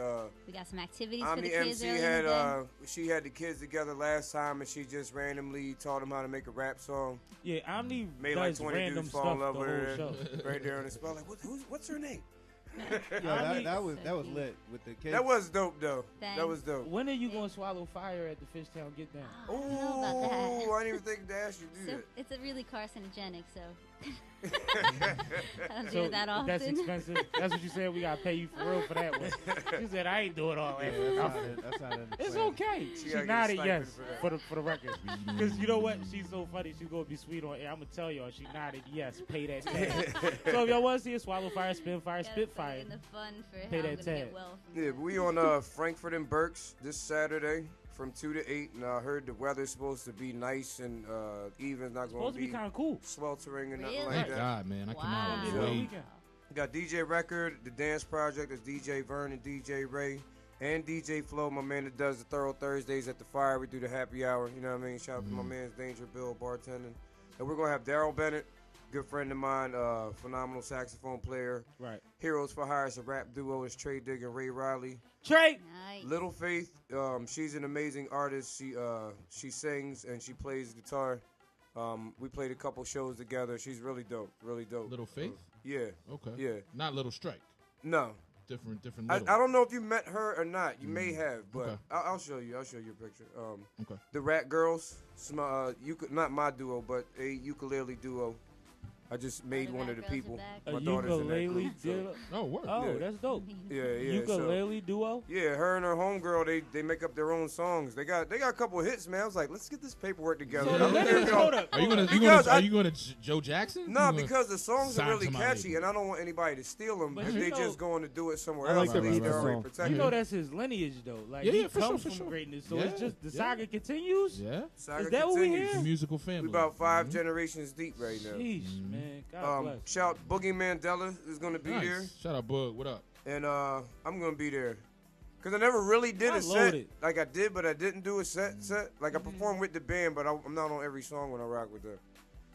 We got some activities Omni for the kids. MC had she had the kids together last time, and she just randomly taught them how to make a rap song. Yeah, Omni made does like 20 random dudes fall in love the with whole her show. right there on the spot. Like, what's her name? That was lit with the kids. That was dope though. Thanks. That was dope. When are you gonna swallow fire at the Fishtown Get Down? I don't know about that. I didn't even think to ask you to do So that. it's a really carcinogenic, so I don't do that often. That's expensive. That's what you said. We gotta pay you for real for that one. She said I ain't doing all that. That's not in the It's plan. okay. She She gotta get a nodded stipend yes for for the record. Because you know what? She's so funny. She's gonna be sweet on air. I'm gonna tell y'all. She nodded yes. Pay that tag. So if y'all want to see her swallow fire, spin fire, spit fire, And the fun for pay how that I'm gonna tag. get well from Yeah, but we on Frankfurt and Berks this Saturday from 2 to 8, and I heard the weather's supposed to be nice and even, not going supposed to be kind of cool. sweltering and nothing Really? like Thank that. God, man. I Wow. cannot It's gonna be a wait. good weekend. We got DJ Record, the dance project is DJ Vern and DJ Ray, and DJ Flo, my man that does the Thorough Thursdays at the Fire. We do the happy hour, you know what I mean? Shout out to my man's Danger Bill bartending. And we're going to have Daryl Bennett, good friend of mine, phenomenal saxophone player. Right. Heroes for Hire is a rap duo, is Trey Digg and Ray Riley. Trey. Nice. Little Faith, she's an amazing artist. She sings and she plays guitar. We played a couple shows together. She's really dope, really dope. Little Faith? Yeah. Okay. Yeah. Not Little Strike. No. Different I little. don't know if you met her or not. You may have, but Okay. I'll show you. I'll show you a picture. Okay. The Rat Girls, not my duo, but a ukulele duo. I just made one of the people. A My daughter's in that ukulele group, so- duo? Oh, word. Oh, Yeah. that's dope. Yeah. Ukulele duo? Yeah, her and her homegirl, they make up their own songs. They got a couple of hits, man. I was like, let's get this paperwork together. So hold up. Are you gonna Joe Jackson? No, because the songs are really somebody. catchy, and I don't want anybody to steal them But if you they know- just going to do it somewhere I else. like At the least Reef they're already song. protected. You know that's his lineage though. Like Yeah, he for comes sure, from for sure. greatness, so Yeah, it's just the yeah. saga continues. Yeah. Saga Is that what we continues. hear? The musical family. We about 5 generations deep right now. Sheesh, man. God bless. Shout Boogie Mandela is going to be Nice. there. Shout out, Bug. What up? And I'm going to be there. Because I never really did I a set. loaded. Like I did, but I didn't do a set. Like I performed with the band, but I'm not on every song when I rock with them.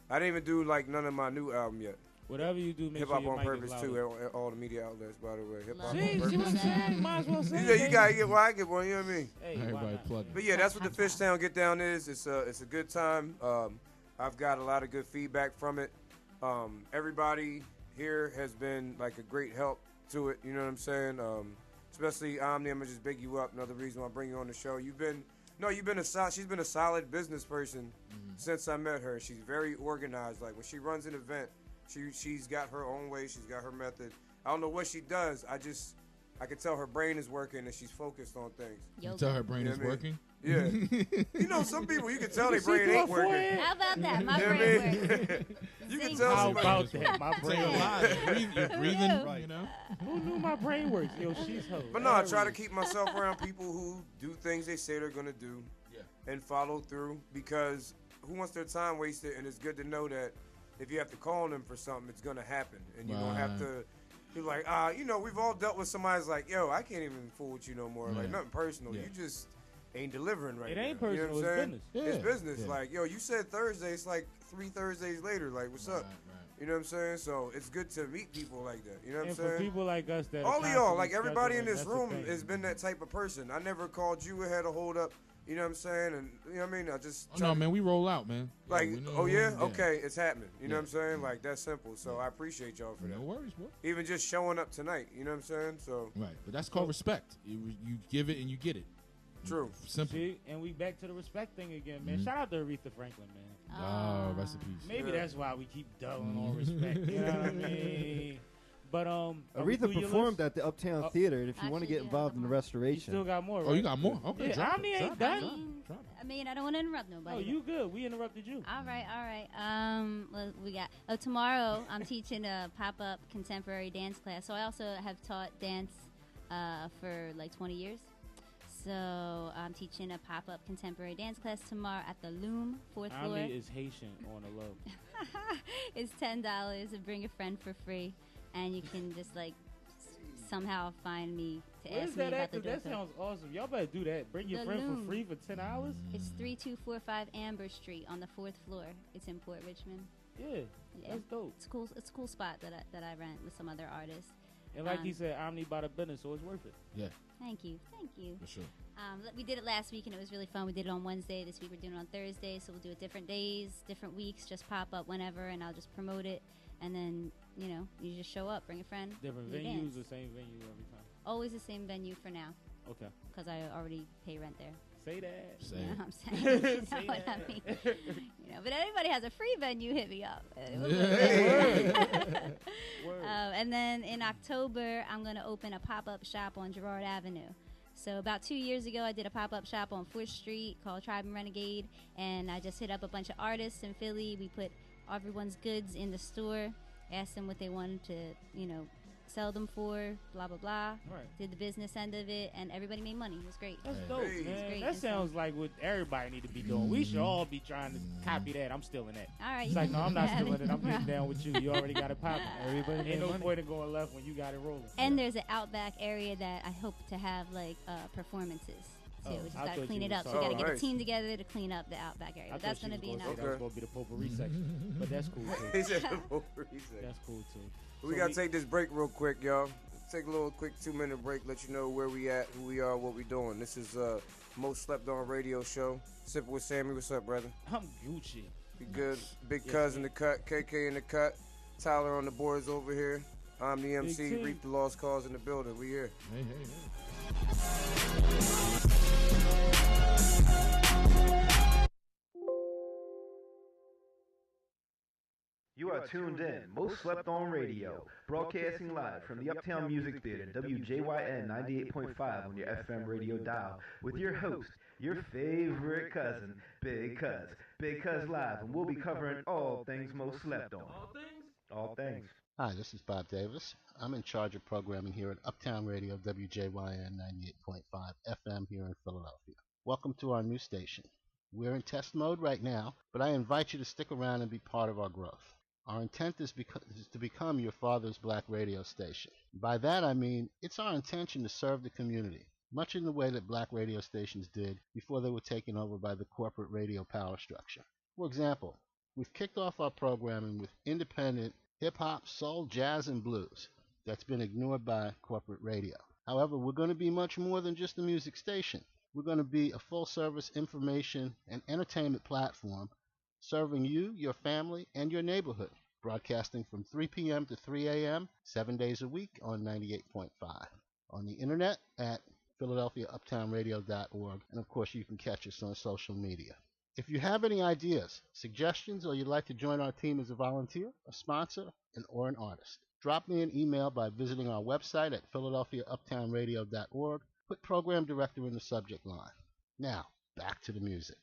I didn't even do like none of my new album yet. Whatever you do, make Hip sure Hop your on mic Purpose is too, louder. at all the media outlets, by the way. Hip Hop See, on see what I'm Purpose. saying? Might as well say Yeah, you it, gotta baby. get one. I get one. You know what I mean? Hey, why Everybody not? plugging. But yeah, that's what the Fishtown Get Down is. It's a good time. I've got a lot of good feedback from it. Everybody here has been like a great help to it. You know what I'm saying? Especially Omni. I'm gonna just big you up. Another reason why I bring you on the show. She's been a solid business person since I met her. She's very organized. Like when she runs an event, she's got her own way. She's got her method. I don't know what she does. I can tell her brain is working and she's focused on things. You tell her brain You know is what I working? Yeah. You know, some people you can tell their brain ain't working. How about that? My You know what I brain mean? works. You can Zing. tell How somebody. about that? My brain works. You're breathing, you know? Who knew my brain works? Yo, she's her. But no, I try to keep myself around people who do things they say they're gonna do, and follow through. Because who wants their time wasted? And it's good to know that if you have to call on them for something, it's gonna happen, and you don't have to. You're like, you know, we've all dealt with somebody who's like, yo, I can't even fool with you no more. Like nothing personal. Yeah. You just ain't delivering right It now. ain't You know personal, what I'm it's saying? business. It's business. Yeah. Like, yo, you said Thursday. It's like 3 Thursdays later. Like, what's up? You know what I'm saying? So it's good to meet people like that. You know what And I'm saying? for people like us that all are of y'all, constantly like everybody in struggling, this that's the room thing. has been that type of person. I never called you and had a hold up. You know what I'm saying? And you know what I mean? I just Oh, no, man, we roll out, man. like, we know- oh yeah, okay, it's happening. You know Yeah. what I'm saying? Like that's simple. So I appreciate y'all for that. No worries, bro. Even just showing up tonight. You know what I'm saying? So Right, but that's called respect. You give it and you get it. True. Simple. See, and we back to the respect thing again, man. Mhm. Shout out to Aretha Franklin, man. Oh, rest in peace. Maybe that's why we keep dulling on respect. You know what I mean? But are we Aretha through your performed list? at the Uptown Theater. If you want to get involved in the restoration, Still got more. Oh, you right? got more? Okay, Yeah, drop Omni it, ain't drop it, done. I mean, I don't want to interrupt nobody. Oh, you good? We interrupted you. All right. We got tomorrow. I'm teaching a pop-up contemporary dance class. So I also have taught dance for like 20 years. So I'm teaching a pop-up contemporary dance class tomorrow at the Loom, 4th floor. Omni is Haitian on the low. It's $10 and bring a friend for free, and you can just like somehow find me to Where's ask me that about at? the 'Cause that door. sounds awesome. Y'all better do that. Bring your The friend Loom. for free for 10 hours. It's 3245 Amber Street on the 4th floor. It's in Port Richmond. Yeah, that's dope. It's cool. It's a cool spot that I rent with some other artists. And like he said, Omni by the business, so it's worth it. Yeah. Thank you. For sure. We did it last week and it was really fun. We did it on Wednesday. This week we're doing it on Thursday. So we'll do it different days, different weeks. Just pop up whenever, and I'll just promote it. And then you just show up, bring a friend. Different you venues, dance. the same venue every time. Always the same venue for now. Okay. Because I already pay rent there. Say that. You know what I'm saying? You know what I mean? But anybody has a free venue, hit me up. And then in October, I'm going to open a pop-up shop on Girard Avenue. So about 2 years ago, I did a pop-up shop on 4th Street called Tribe and Renegade, and I just hit up a bunch of artists in Philly. We put everyone's goods in the store, asked them what they wanted to, sell them for, blah, blah, blah. Right. Did the business end of it, and everybody made money. It was great. That's It dope, was man. great. That And so- sounds like what everybody need to be doing. We should all be trying to copy that. I'm stealing that. All right, It's you like, can no, I'm not have stealing it. it. I'm getting down with you. You already got it popping. Everybody Ain't made no money. point in going left when you got it rolling. And there's an Outback area that I hope to have performances too. We just I gotta thought clean you it was up. So we talking- gotta get nice. a team together to clean up the Outback area. I But that's thought gonna she be was an gonna say that was going to be the potpourri section. But that's cool, He too. said potpourri section. That's cool, too. We So gotta take this break real quick, y'all. Take a little quick 2-minute break, let you know where we at, who we are, what we doing. This is Most Slept On Radio Show. Sipping with Sammie. What's up, brother? I'm Gucci. Be good. Big Yes, Cuz in the cut, KK in the cut, Tyler on the boards over here. I'm the MC, Big T. Reef the Lost Cause in the building. We here. Hey. You are tuned in, Most Slept On Radio, broadcasting live from the Uptown Music Theater, WJYN 98.5 on your FM radio dial, with your host, your favorite cousin, Big Cuz. Big Cuz Live, and we'll be covering all things Most Slept On. All things. Hi, this is Bob Davis. I'm in charge of programming here at Uptown Radio, WJYN 98.5 FM here in Philadelphia. Welcome to our new station. We're in test mode right now, but I invite you to stick around and be part of our growth. Our intent is to become your father's black radio station. By that I mean, it's our intention to serve the community, much in the way that black radio stations did before they were taken over by the corporate radio power structure. For example, we've kicked off our programming with independent hip-hop, soul, jazz, and blues that's been ignored by corporate radio. However, we're going to be much more than just a music station. We're going to be a full-service information and entertainment platform serving you, your family, and your neighborhood, broadcasting from 3 p.m. to 3 a.m., 7 days a week on 98.5. On the internet at PhiladelphiaUptownRadio.org, and of course you can catch us on social media. If you have any ideas, suggestions, or you'd like to join our team as a volunteer, a sponsor, or an artist, drop me an email by visiting our website at PhiladelphiaUptownRadio.org. Put Program Director in the subject line. Now, back to the music.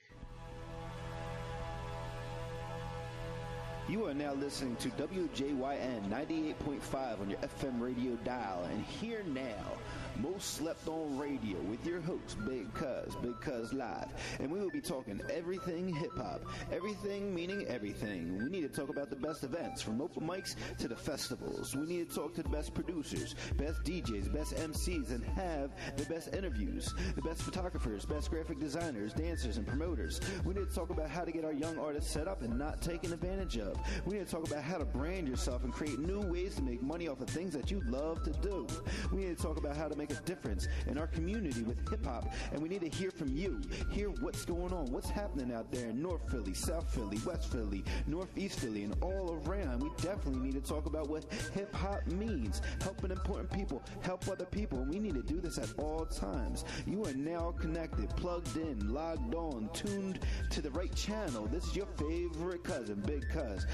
You are now listening to WJYN 98.5 on your FM radio dial, and here now, Most Slept On Radio with your host, Big Cuz Live, and we will be talking everything hip-hop, everything meaning everything. We need to talk about the best events, from open mics to the festivals. We need to talk to the best producers, best DJs, best MCs, and have the best interviews, the best photographers, best graphic designers, dancers, and promoters. We need to talk about how to get our young artists set up and not taken advantage of. We need to talk about how to brand yourself and create new ways to make money off of things that you love to do. We need to talk about how to make a difference in our community with hip-hop, and we need to hear from you, hear what's going on, what's happening out there in North Philly, South Philly, West Philly, Northeast Philly, and all around. We definitely need to talk about what hip-hop means, helping important people, help other people, and we need to do this at all times. You are now connected, plugged in, logged on, tuned to the right channel. This is your favorite cousin, Big Cuz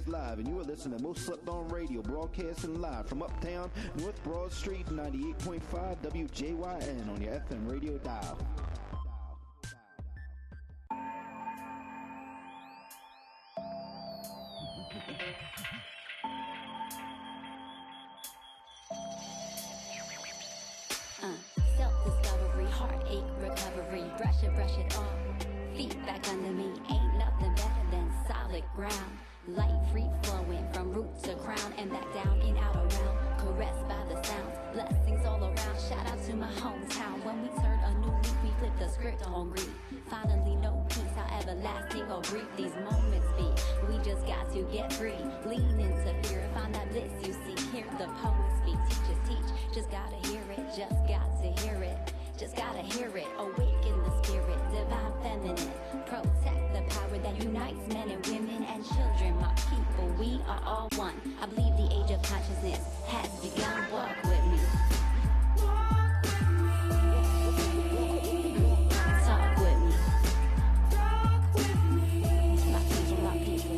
Live, and you are listening to Most Slept On Radio, broadcasting live from Uptown, North Broad Street, 98.5 WJYN on your FM radio dial. Self-discovery, heartache recovery, brush it off, feet back under me, ain't nothing better than solid ground. Light free flowing from root to crown and back down and out around, caressed by the sounds, blessings all around. Shout out to my hometown. When we turn a new leaf, we flip the script on grief. Finally know peace, how everlasting or brief these moments be. We just got to get free, lean into fear, find that bliss you seek. Hear the poets speak, teachers teach. Just gotta hear it, just got to hear it. Just gotta hear it, awaken the spirit, divine feminine. Protect the power that unites men and women and children. My people, we are all one. I believe the age of consciousness has begun. Walk with me. Walk with me. Talk with me. Talk with me. My people,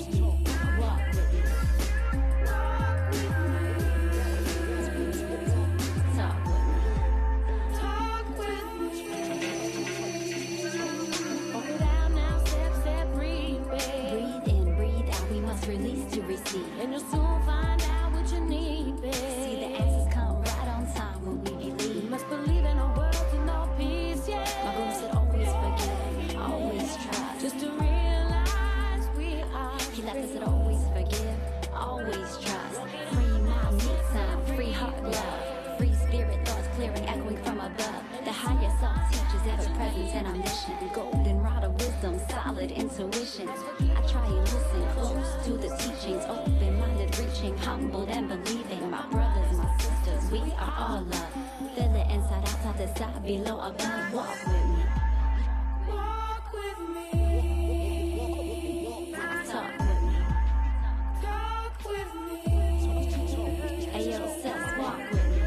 walk with me. Walk with me. Talk with me. Talk with me. Walk it out now, step, breathe, babe. Breathe in, breathe out, we must release to receive. And you'll soon find out what you need, babe. See, the answers come right on time when we believe. We must believe in a world to know peace, yeah. My guru said always forgive, always trust. Just to realize we are. He left us at always forgive, always trust. Free mind, me time, free heart, love. Free spirit, thoughts clearing, echoing from above. The higher self teaches ever present and omniscient. Golden rod of wisdom, solid intuition. I try and listen close to the teachings. Open-minded, reaching, humbled and believing. My brothers, my sisters, we are all love. Feel it inside, outside, the side, below, above. Walk with me. Walk with me. Talk with me. Talk with me. Ayo, sis, walk with me.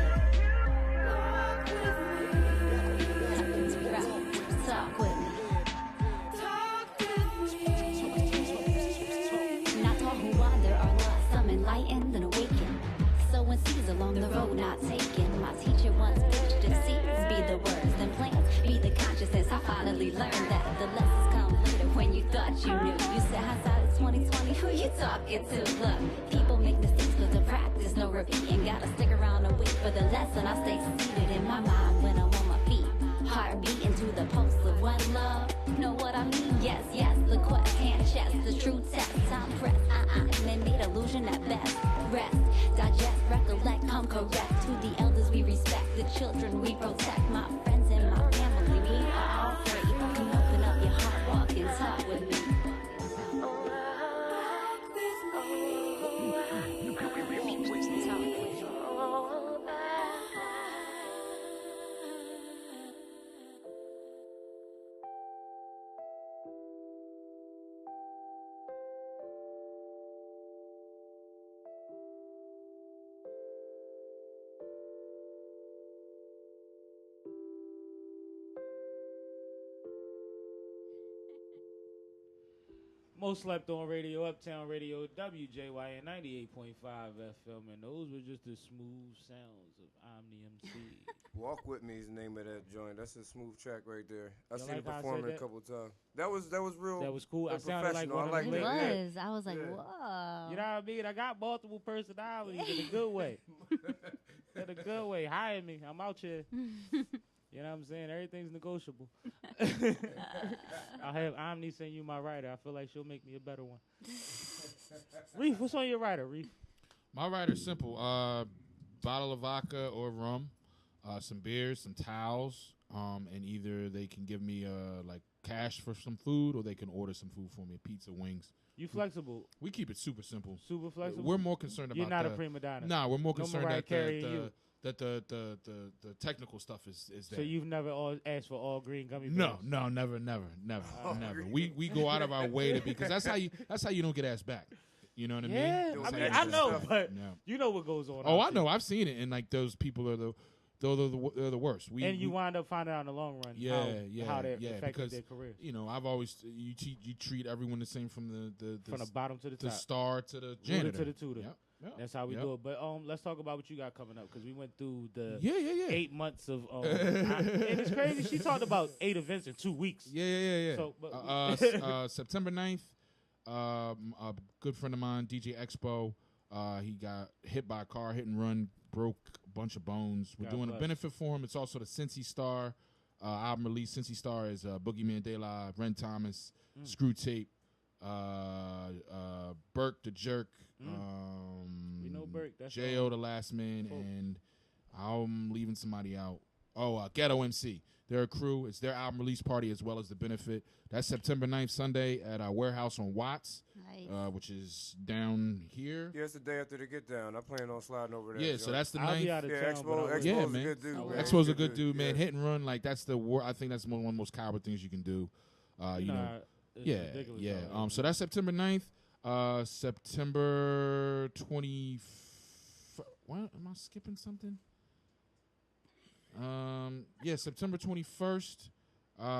Walk with me. Talk with me. Talk with me. Not all who wander are lost. enlightened and awakened. Sowing seeds along the road not taken. My teacher once pitched the seeds be the words, then plants be the consciousness. I finally learned that the lessons come later when you thought you knew. You said hindsight is 2020, who you talking to? Look, people make mistakes but the practice no repeating. Gotta stick around and wait for the lesson. I stay seated in my mind when I'm on my feet. Heart beating to the pulse of one love. Know what I mean? Yes, yes, the quest, hand chest, the true test. Time press, man-made illusion at best. Rest, digest, recollect, come correct. To the elders we respect, the children we protect. My friends and my family, we are all free. You can open up your heart, walk and talk with me. Most slept on radio, Uptown Radio, WJYN 98.5 FM, and those were just the smooth sounds of Omni MC. Walk With Me is the name of that joint. That's a smooth track right there. I've You seen like it how I perform said a couple of times. That was real. That was cool. I sounded like professional. one of them. I like that. It was. I was like, whoa. You know what I mean? I got multiple personalities in a good way. In a good way. Hire me. I'm out here. You know what I'm saying? Everything's negotiable. I'll have Omni send you my writer. I feel like she'll make me a better one. Reef, what's on your writer, Reef? My writer's simple. Bottle of vodka or rum, some beers, some towels, and either they can give me like cash for some food or they can order some food for me, pizza, wings. You flexible? We keep it super simple. Super flexible? We're more concerned about You're not a prima donna? Nah, we're more No concerned Mariah that Carey the technical stuff is there. So you've never asked for all green gummy bears? No, never. Never. We go out of our way to because that's how you don't get asked back. You know what I mean? Yeah, That's I how mean, you I get know, asked back. but Yeah. you know what goes on. Oh, out I know. I've seen it, and like those people are they're the worst. And you wind up finding out in the long run how that affected because, their careers. You know, I've always you treat everyone the same from the bottom to the top, the star to the janitor to the tutor. Yep. That's how we do it. But let's talk about what you got coming up because we went through the 8 months of. And it's crazy. She talked about 8 events in 2 weeks. Yeah. So, but September 9th, a good friend of mine, DJ Expo, he got hit by a car, hit and run, broke a bunch of bones. We're doing a benefit for him. It's also the Cincy Star album release. Cincy Star is Boogeyman De La, Ren Thomas, Screw Tape, Burke the Jerk, we know Burke. That's J.O. the Last Man, and I'm leaving somebody out. Ghetto MC. They're a crew. It's their album release party as well as the benefit. That's September 9th, Sunday at our warehouse on Watts, which is down here. Yeah, it's the day after they get down. I plan on sliding over there. Yeah, so that's the 9th. I'll be out of town, Expo's yeah, a man. good dude. Man. Expo's a good dude, man. Hit and run, like that's the I think that's one of the most coward things you can do. You know, yeah. So that's September 9th. September 20. What am I skipping something? September 21st.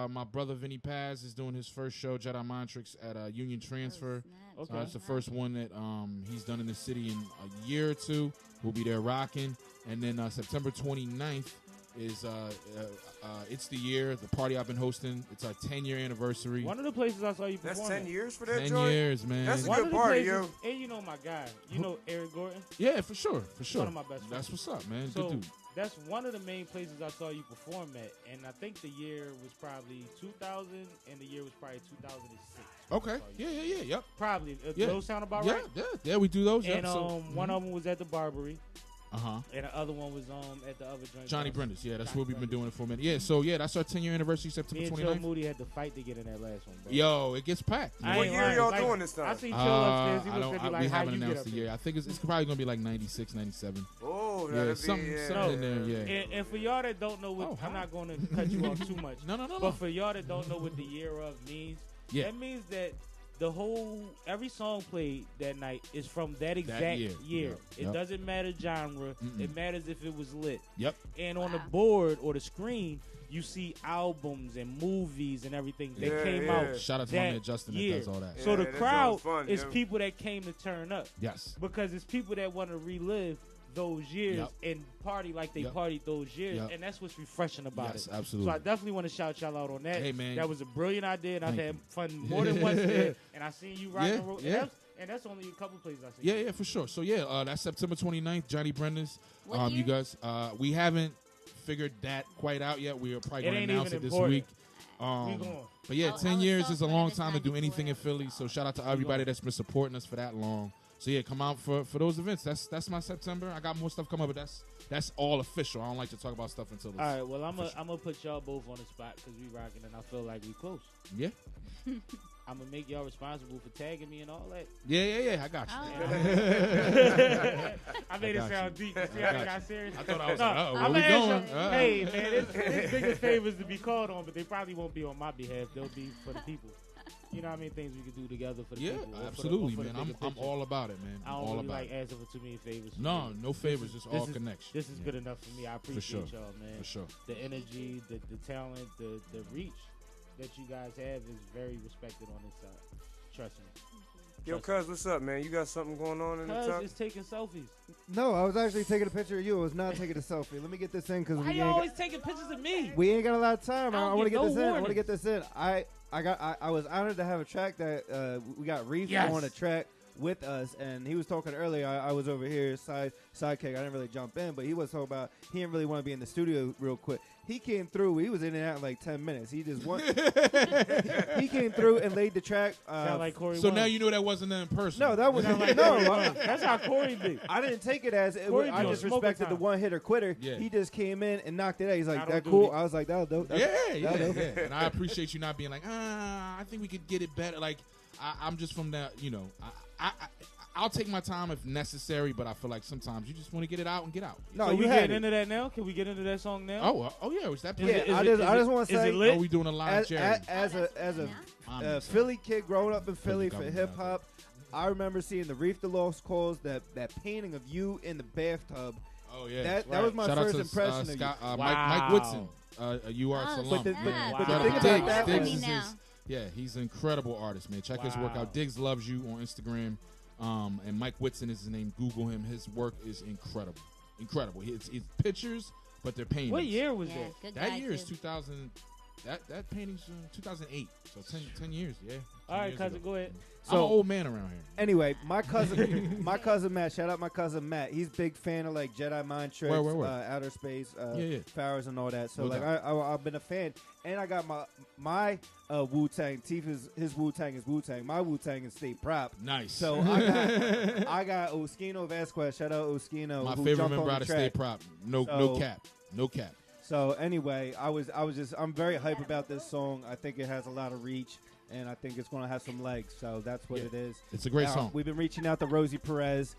My brother Vinny Paz is doing his first show, Jedi Mind Tricks, at Union Transfer. Okay. It's the first one that he's done in the city in a year or two. We'll be there rocking. And then September 29th is it's the year, the party I've been hosting. It's our 10-year anniversary. One of the places I saw you perform. That's 10 years for that 10 joint? years, man. That's a One good of the party, places, yo. and you know my guy. You know Eric Gordon? Yeah, for sure. One of my best friends. That's what's up, man. So Good dude. that's one of the main places I saw you perform at, and I think the year was probably 2000, and the year was probably 2006. Okay. Yeah. Yep. Probably. Yeah. Those sound about right? Yeah, we do those. And yep. one of them was at the Barbary. Uh-huh. And the other one was at the other joint. Johnny Brenda's. Yeah, that's where we've been doing it for a minute. Yeah, so that's our 10-year anniversary, September 29th. Me and Chill Moody had to fight to get in that last one, bro. Yo, it gets packed. What year y'all doing this time? I seen Chill upstairs. He looked at me like, we how haven't you get announced up the here? year. I think it's probably going to be like 96, 97. Oh, yeah, something in there, yeah. And for y'all that don't know what, I'm not going to cut you off too much. No. But for y'all that don't know what the year of means, Yeah. that means that every song played that night is from that exact year. Yep. It doesn't matter genre. It matters if it was lit. Yep. And on the board or the screen, you see albums and movies and everything that came out. Shout out to my man Justin that does all that. So the crowd is people that came to turn up. Yes. Because it's people that want to relive those years and party like they partied those years, and that's what's refreshing about it. Yes, absolutely. So I definitely want to shout y'all out on that. Hey, man. That was a brilliant idea, and I've Thank had you. fun more than once there, and I seen you rock and roll. Yeah. And that's only a couple places I seen. Yeah, for sure. So that's September 29th, Johnny Brenda's. What year? You guys, we haven't figured that quite out yet. We are probably going to ain't announce even it this important. week. We going. But yeah, I 10 was years so is a excited long this time to do 94 anything in Philly. So shout out to everybody that's been supporting us for that long. So yeah, come out for those events. That's my September. I got more stuff coming, but that's all official. I don't like to talk about stuff until it's All right, well, I'm official. gonna put y'all both on the spot because we rocking, and I feel like we close. Yeah. I'm gonna make y'all responsible for tagging me and all that. Yeah. I got you. I made it sound deep. You see how I got serious? I thought I was No, like, where I'm we gonna going? ask y'all, hey, man, it's biggest favors to be called on, but they probably won't be on my behalf. They'll be for the people. You know what I mean? Things we can do together for the people. or absolutely, for the man. I'm picture. all about it, man. I I'm don't all really about like it. asking for too many favors. No favors, just all connection. This is good enough for me. I appreciate y'all, man. For sure. The energy, the talent, the reach that you guys have is very respected on this side. Trust me. Yo, Cuz, what's up, man? You got something going on in the Cuz top? is taking selfies. No, I was actually taking a picture of you. I was not taking a selfie. Let me get this in because Why we you ain't always taking pictures of me? we ain't got a lot of time. I want to get get no this in. I want to warnings. get this in. I was honored to have a track that we got Reef on a track with us, and he was talking earlier. I was over here sidekick. I didn't really jump in, but he was talking about he didn't really want to be in the studio real quick. He came through. He was in and out in like 10 minutes. He just he came through and laid the track. Sound like Corey. So now you know that wasn't in person. No, that was Sound like Corey Won. That's how Corey be. I didn't take it as Corey I be on just smoking respected the time. one hitter quitter. Yeah. He just came in and knocked it out. He's like, I that don't do cool. that. I was like, that was dope. Yeah. And I appreciate you not being like, I think we could get it better. Like, I'm just from that, I'll take my time if necessary, but I feel like sometimes you just want to get it out and get out. No, So you we had getting it. into that now? Can we get into that song now? Oh yeah, was that? Yeah, I just want to say, is it lit? Are we doing a live charity? as a Philly kid growing up in Philly for hip hop, I remember seeing the Reef the Lost Cause, that painting of you in the bathtub. Oh yeah, that was my Shout first out to, impression of Scott, you. Mike Whitson, UArts alum. But the Shout thing out about to that Diggs was- is his, he's an incredible artist, man. Check his work out. Diggs loves you on Instagram. And Mike Whitson is his name. Google him. His work is incredible. It's pictures, but they're paintings. What year was Good that? guy, Year is too. 2000. That painting's 2008. So 10 years. Yeah. 10 All right, years cousin, ago. go ahead. I'm an old man around here. Anyway, my cousin Matt. Shout out my cousin Matt. He's big fan of like Jedi mind tricks, Word. outer space, Yeah. Pharaohs and all that. So No like doubt. I've been a fan, and I got my Wu Tang. Teef is his Wu Tang is Wu Tang. My Wu Tang is State Prop. Nice. So I got Oskino Vasquez. Shout out Oskino. My who favorite jumped member on out the of track. State Prop. No cap. So anyway, I'm very hype about this song. I think it has a lot of reach, and I think it's going to have some legs. So that's what it is. It's a great song. We've been reaching out to Rosie Perez,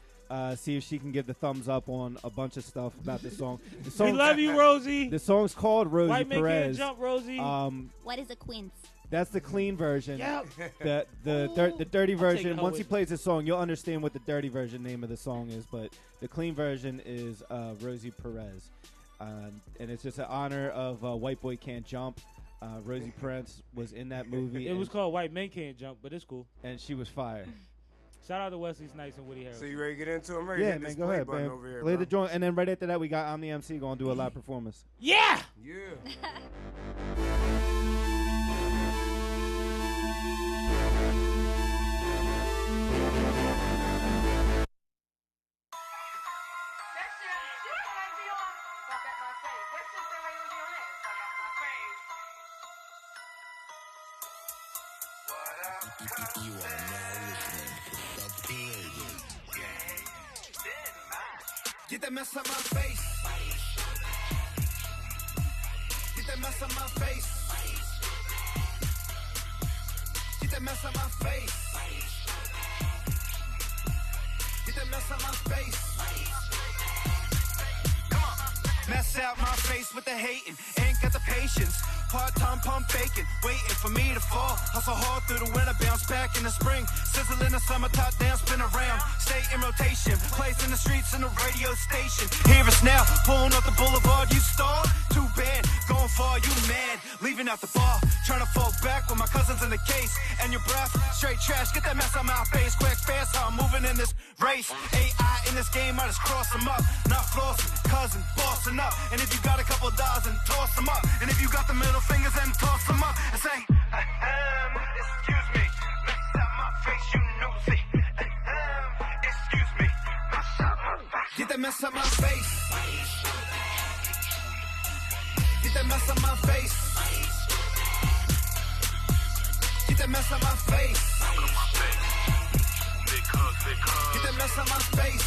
see if she can give the thumbs up on a bunch of stuff about this song. We love you, Rosie. The song's called Rosie White man Perez. can't jump, Rosie. What is a quince? That's the clean version. Yep. The dirty version. taking her Once he with plays the song, you'll understand what the dirty version name of the song is. But the clean version is Rosie Perez. And it's just an honor of White Boy Can't Jump. Rosie Perez was in that movie. It was called White Men Can't Jump, but it's cool. And she was fire. Shout out to Wesley Snipes and Woody Harrelson. So you ready to get into it? I'm ready to Yeah, hit man, this go play ahead, button man. over here, Play bro. the joint, and then right after that, we got Omni MC going to do a live performance. Yeah! Yeah. You are now listening to Sub Radio. Get that mess out my face. Get that mess out my face. Get that mess out my face. Get that mess out my face. Come on. Mess out my face with the hating. Ain't got the patience. Part-time pump faking, waiting for me to fall. Hustle hard through the winter, bounce back in the spring. Sizzle in the summer, top down, spin around. Stay in rotation, plays in the streets and the radio station. Hear us now, pulling up the boulevard, you stalled? Too bad, going far, you mad. Leaving out the bar, trying to fall back with my cousins in the case. And your breath, straight trash, get that mess out my face. Quick, fast, how I'm moving in this race. AI in this game, I just cross them up. Not flossing, cousin, bossing up. And if you got a couple dollars, then toss them up. And if you got the middle fingers, then toss them up. And say, excuse me, mess out my face, you nosy. Excuse me, mess out my face. Get that mess out my face. Get that mess out my face. Get that mess out my face. Get that mess out my face.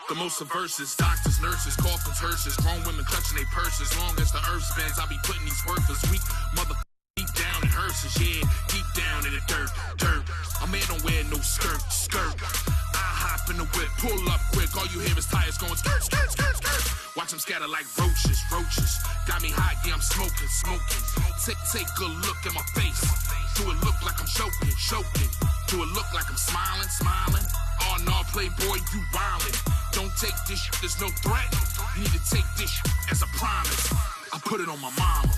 The most of verses, doctors, nurses, coffins, hearses, grown women clutching their purses. Long as the earth spins, I be putting these worthless weak mother deep down in hearses, yeah, deep down in the dirt. A man don't wear no skirt. I hop in the whip, pull up quick, all you hear is tires going skirt. Watch them scatter like roaches. Got me hot, yeah, I'm smoking. Take a look at my face. Do it look like I'm choking? Do it look like I'm smiling? Oh no, playboy, you wildin'. Don't take this shit, there's no threat. You need to take this shit as a promise. I put it on my mama.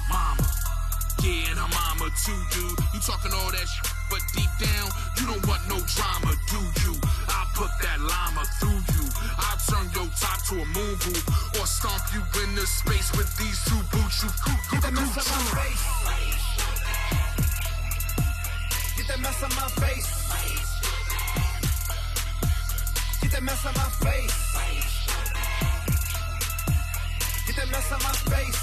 Yeah, and her mama too, dude. You talking all that shit, but deep down, you don't want no drama, do you? I'll put that llama through you. I'll turn your top to a moon boot, or stomp you in the space with these two boots. You get that mess out my face. Get that mess out my face. Get that mess out my face. Get that mess out my face.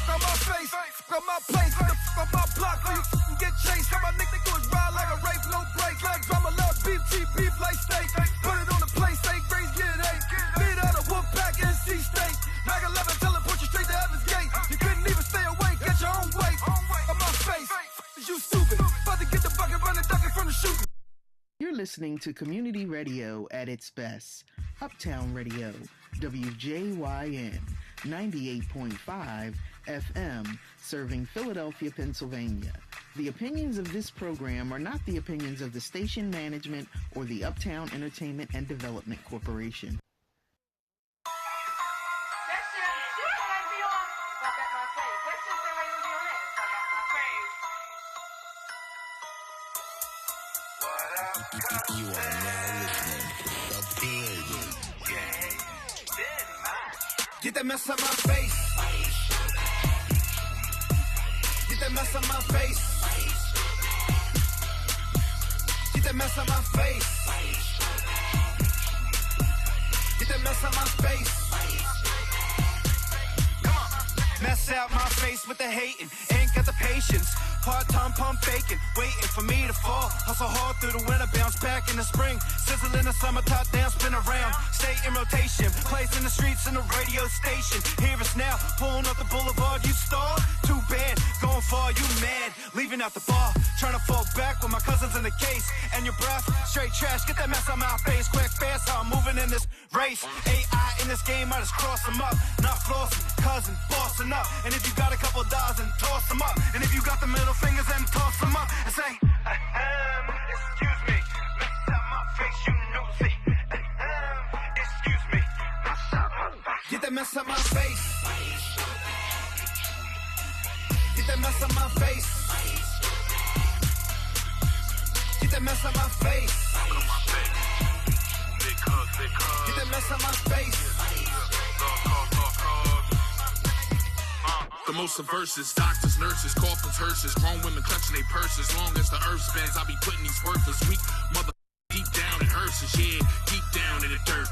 From my face, from my place, from my block, so you can get chased. How my nigga do is ride like a rape, no break. Like drama, love, beef, cheap, beef like steak. Put it on the plate, steak, raise, get eight. Beat out a wolf pack, NC State. Mag 11, tell him, put you straight to heaven's gate. You couldn't even stay awake, get your own weight. On my face, you stupid. About to get the bucket, running, ducking from the shooting. You're listening to community radio at its best. Uptown Radio, WJYN, 98.5 FM, serving Philadelphia, Pennsylvania. The opinions of this program are not the opinions of the station management or the Uptown Entertainment and Development Corporation. You are now listening to Uptown. Get that mess out my face. Get that mess out my face. Get that mess out my face. Get that mess out my face. Come on. Mess out my face with the hating. Ain't got the patience. Part-time pump faking, waiting for me to fall. Hustle hard through the winter, bounce back in the spring. Sizzle in the summer, top down, spin around. Stay in rotation, plays in the streets and the radio station. Hear us now, pulling up the boulevard, you stalled? Too bad, going far, you mad. Leaving out the bar, trying to fall back with my cousins in the case. And your breath, straight trash, get that mess out my face. Quick, fast, how I'm moving in this race. AI in this game, I just cross them up. Not flossing, cousin, bossing up. And if you got a couple dollars, then toss them up. And if you got the middle fingers, then toss them up. And say, excuse me, mess out my face, you nosy. Excuse me, mess out my face. Get that mess out my face. Get that mess out my face. Get that mess out my face. Get that mess out my face. The most of verses, doctors, nurses, coffins, hearses, grown women clutching their purses. Long as the earth spins, I be putting these worthless weak mother deep down in hearses, yeah, deep down in the dirt.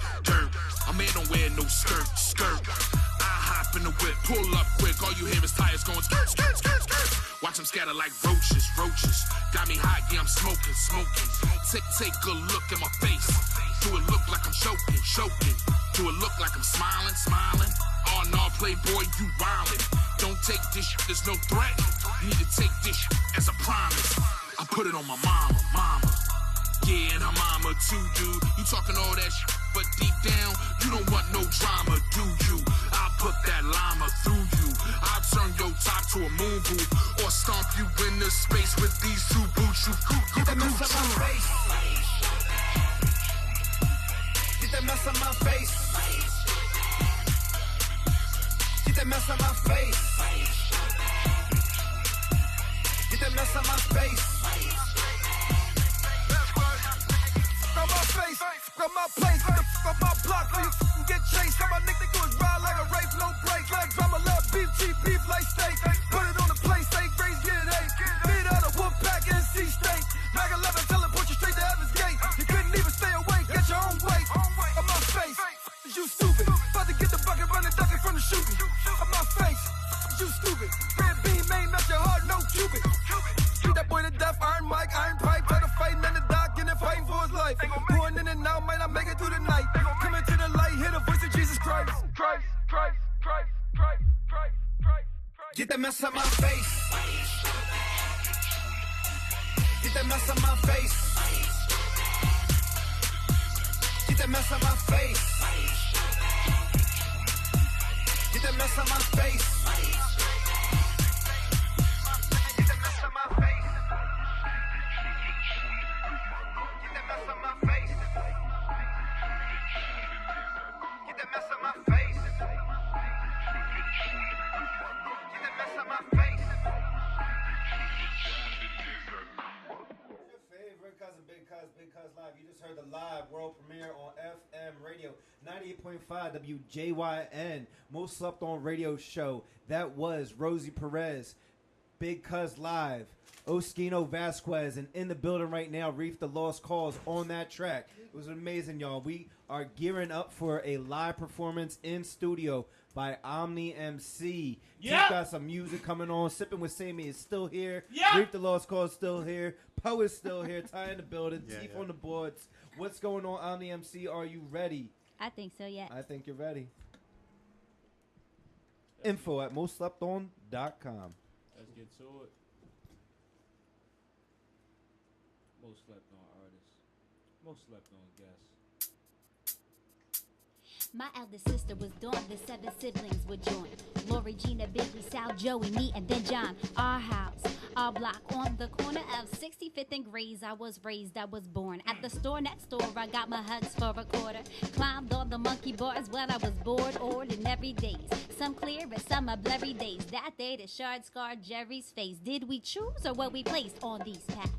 A man don't wear no skirt. I hop in the whip, pull up quick, all you hear is tires going skirt. Watch them scatter like roaches. Got me hot, yeah, I'm smoking. Take a look at my face. Do it look like I'm choking? Do it look like I'm smiling? Oh no, playboy, you wildin'. Don't take this shit, there's no threat. You need to take this shit as a promise. I put it on my mama. Yeah, and her mama too, dude. You talking all that shit, but deep down, you don't want no drama, do you? I'll put that llama through you. I'll turn your top to a moon boot, or stomp you in the space with these two boots. You Get that mess on my face. Get that mess on my face. Get that mess on my face. Get that mess on my face. On my face, on my place, on my block, so you get chased. All my niggas do is ride like a race, no break. Like drama, love, beef, cheap beef, like steak. Put it on the plate, steak, raise, get it, hey. Beat out a wolf pack, NC State. Mag 11, tell him, put you straight to heaven's gate. You couldn't even stay awake, get your own weight. On my face, you stupid. About to get the bucket, running, ducking from the shooting. On my face, you stupid. Red beam, main, match your heart, no Cupid. Shoot that boy to death, iron mic, iron pipe. Try to fight, man, the doc, and then fighting for his life. Going in and out, might not make it through the night. Coming to the light, hear the voice of Jesus Christ. Christ, Christ, Christ, Christ, Christ, Christ. Get that mess on my face. Get that mess on my face. Get that mess on my face. Get that mess on my face. Get that mess on my face. Get that mess on my face. Get that mess on my face. Get that mess on my face. Your favorite cousin, Big Cuz Live. You just heard the live world premiere on FM radio 98.5 WJYN, most slept on radio show. That was Rosie Perez, Big Cuz Live, Oskino Vasquez, and in the building right now, Reef the Lost Cause on that track. It was amazing, y'all. We are gearing up for a live performance in studio by Omni MC. Yeah. He's got some music coming on. Sipping with Sammie is still here. Yeah. Reef the Lost Cause still here. Poe is still here. Ty in the building. Yeah, Teef yeah. on the boards. What's going on, Omni MC? Are you ready? I think so, yeah. I think you're ready. Info at mostslepton.com. Let's get to it. Most slept on artists. Most slept on guests. My eldest sister was Dawn, the 7 siblings would join. Lori, Gina, Biggie, Sal, Joey, me, and then John. Our house, our block on the corner of 65th and Grays. I was raised, I was born. At the store next door, I got my hugs for a quarter. Climbed on the monkey bars when I was bored, ordinary days. Some clear and some are blurry days. That day the shard scarred Jerry's face. Did we choose or were we placed on these paths?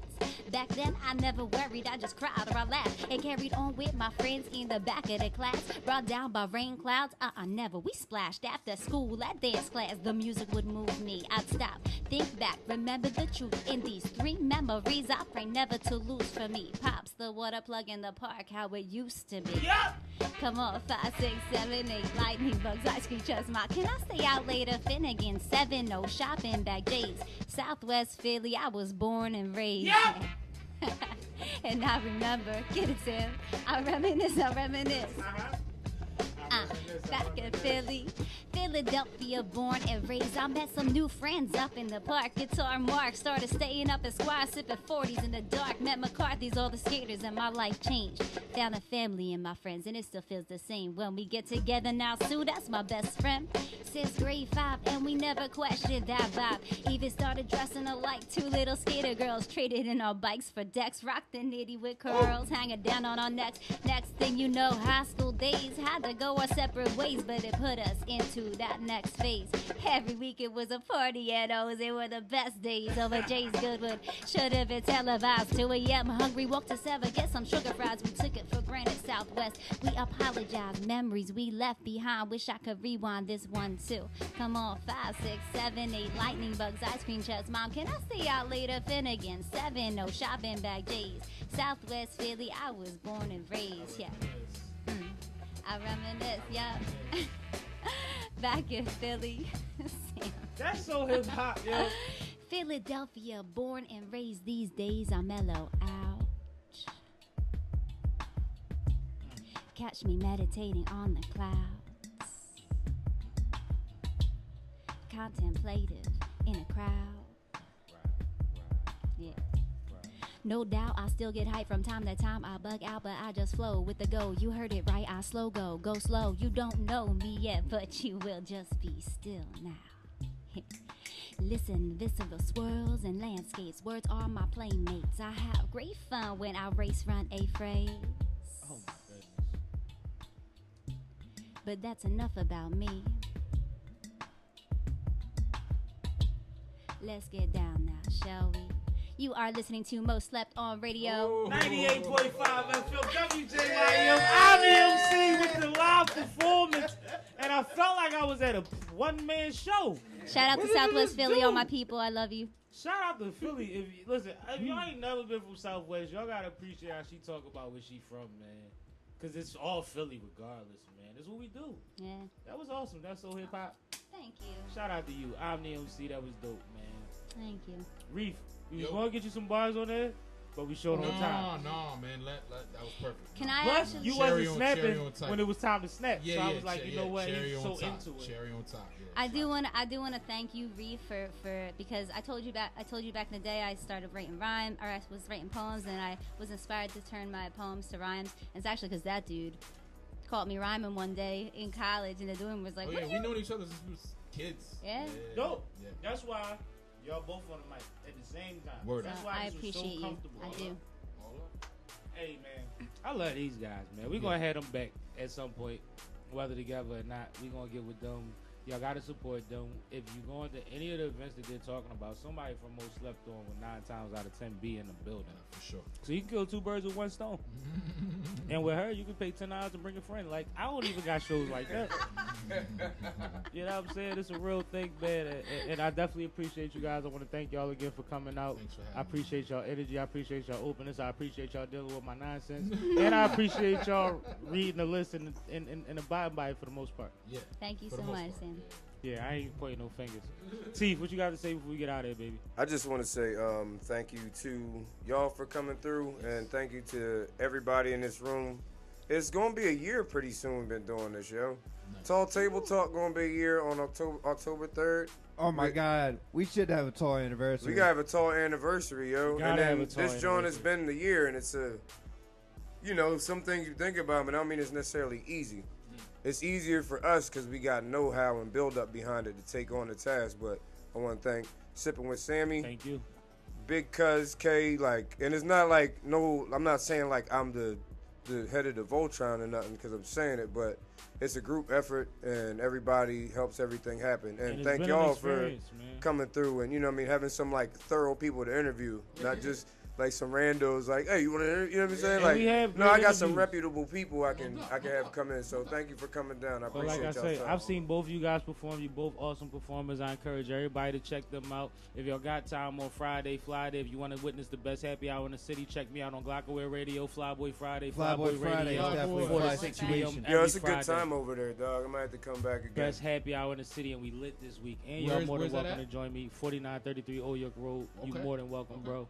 Back then I never worried, I just cried or I laughed and carried on with my friends in the back of the class. Brought down by rain clouds, never. We splashed after school at dance class. The music would move me, I'd stop, think back, remember the truth in these 3 memories. I pray never to lose for me. Pops, the water plug in the park, how it used to be. Yeah. Come on, 5, 6, 7, 8, lightning bugs, ice cream chucks, my. Can I stay out later? Finnegan, 7, no shopping bag days. Southwest Philly, I was born and raised. Yeah. And I remember, get it, Tim. I reminisce. Back in Philly, Philadelphia, born and raised. I met some new friends up in the park. Guitar Mark started staying up at Squire, sipping 40s in the dark. Met McCarthy's, all the skaters, and my life changed. Found a family in my friends, and it still feels the same when we get together now. Sue, that's my best friend since grade 5, and we never questioned that vibe. Even started dressing alike. 2 little skater girls traded in our bikes for decks. Rocked the nitty with curls, hanging down on our necks. Next thing you know, high school days had to go our separate ways, but it put us into that next phase. Every week it was a party at O's. They were the best days over Jay's Goodwood. Should have been televised. 2 a.m. hungry, walk to 7, get some sugar fries. We took it for granted, Southwest. We apologize, memories we left behind. Wish I could rewind this one too. Come on, 5, 6, 7, 8, lightning bugs, ice cream chucks. Mom, can I stay out later? Finnegan, 7, no shopping bag days. Southwest Philly, I was born and raised. Yeah. I reminisce, yeah. Back in Philly. That's so hip hop, yo. Philadelphia, born and raised. These days I mellow out. Catch me meditating on the clouds. Contemplative in a crowd. Yeah. No doubt I still get hype from time to time. I bug out, but I just flow with the go. You heard it right, I slow go slow. You don't know me yet, but you will. Just be still now. Listen, visceral swirls and landscapes. Words are my playmates. I have great fun when I race, run a phrase. Oh my goodness. But that's enough about me. Let's get down now, shall we? You are listening to Most Slept On Radio. 98.5 FM WJYM. Omni MC with the live performance. And I felt like I was at a one-man show. Shout out to Southwest Philly, all my people. I love you. Shout out to Philly. If y'all ain't never been from Southwest, y'all gotta appreciate how she talk about where she from, man. Because it's all Philly regardless, man. That's what we do. Yeah. That was awesome. That's so hip-hop. Thank you. Shout out to you. Omni MC, that was dope, man. Thank you. Reef, we was going to get you some bars on there, but we showed on time. No, man. That was perfect. Can I Plus, actually... you wasn't snapping when it was time to snap. Yeah, so I was like, you know what? Cherry He's so on top. into it. Cherry on top. Yeah. I do want to thank you, Reef, for because I told you back in the day I started writing rhyme, or I was writing poems, and I was inspired to turn my poems to rhymes. And it's actually because that dude caught me rhyming one day in college, and the dude was like, "Oh yeah, we known each other since we was kids." Yeah. Dope. Yeah. That's why y'all both on the mic at the same time. Word. That's why I this was appreciate so comfortable. you. I do. Hey man, I love these guys, man. We gonna have them back at some point, whether together or not. We gonna get with them. Y'all gotta support them. If you going to any of the events that they're talking about, somebody from Most Slept On with 9 times out of 10 be in the building. For sure. So you can kill 2 birds with 1 stone. And with her, you can pay $10 and bring a friend. Like, I don't even got shows like that. You know what I'm saying? It's a real thing, man. And I definitely appreciate you guys. I want to thank y'all again for coming out. Thanks for having I appreciate y'all energy. I appreciate y'all openness. I appreciate y'all dealing with my nonsense. And I appreciate y'all reading the list and abiding by it for the most part. Yeah. Thank you so much, Sam. Yeah, I ain't pointing no fingers. Teef, what you got to say before we get out of here, baby? I just want to say thank you to y'all for coming through, and thank you to everybody in this room. It's going to be a year pretty soon we've been doing this, yo. Tall Table Talk going to be a year on October 3rd. Oh, my God. We should have a tall anniversary. We got to have a tall anniversary, yo. And then this joint has been the year, and it's some things you think about, but I don't mean it's necessarily easy. It's easier for us because we got know-how and build-up behind it to take on the task. But I want to thank Sipping with Sammie. Thank you. Big Cuz K, and it's not like, I'm not saying like I'm the head of the Voltron or nothing because I'm saying it, but it's a group effort and everybody helps everything happen. And thank y'all for coming through and, having some like thorough people to interview, not just like some randos, like, hey, you want to interview? You know what I'm saying? Like, I got some reputable people I can have come in. So thank you for coming down. I appreciate y'all. Like I say, I've seen both of you guys perform. You both awesome performers. I encourage everybody to check them out. If y'all got time on Friday, if you want to witness the best happy hour in the city, check me out on Glockaway Radio, Flyboy Friday, Flyboy Friday Radio, is definitely a fly situation. Yo, it's a good time over there, dog. I might have to come back again. Best happy hour in the city, and we lit this week. And y'all more than welcome to join me. 4933 Old York Road. You more than welcome, bro.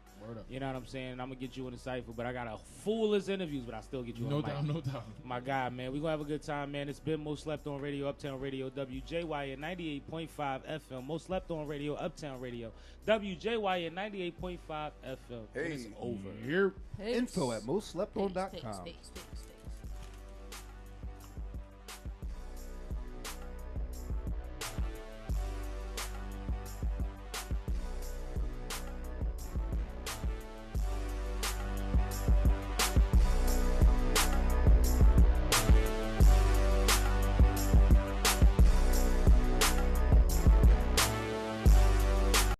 You know what I'm saying? I'm gonna get you in the cypher, but I got a full list of interviews, but I still get you on the mic. No doubt. My God, man, we gonna have a good time, man. It's been Most Slept On Radio, Uptown Radio, WJYN 98.5 FM. Most Slept On Radio, Uptown Radio, WJYN 98.5 FM. Hey, and it's over. Info at mostslepton.com.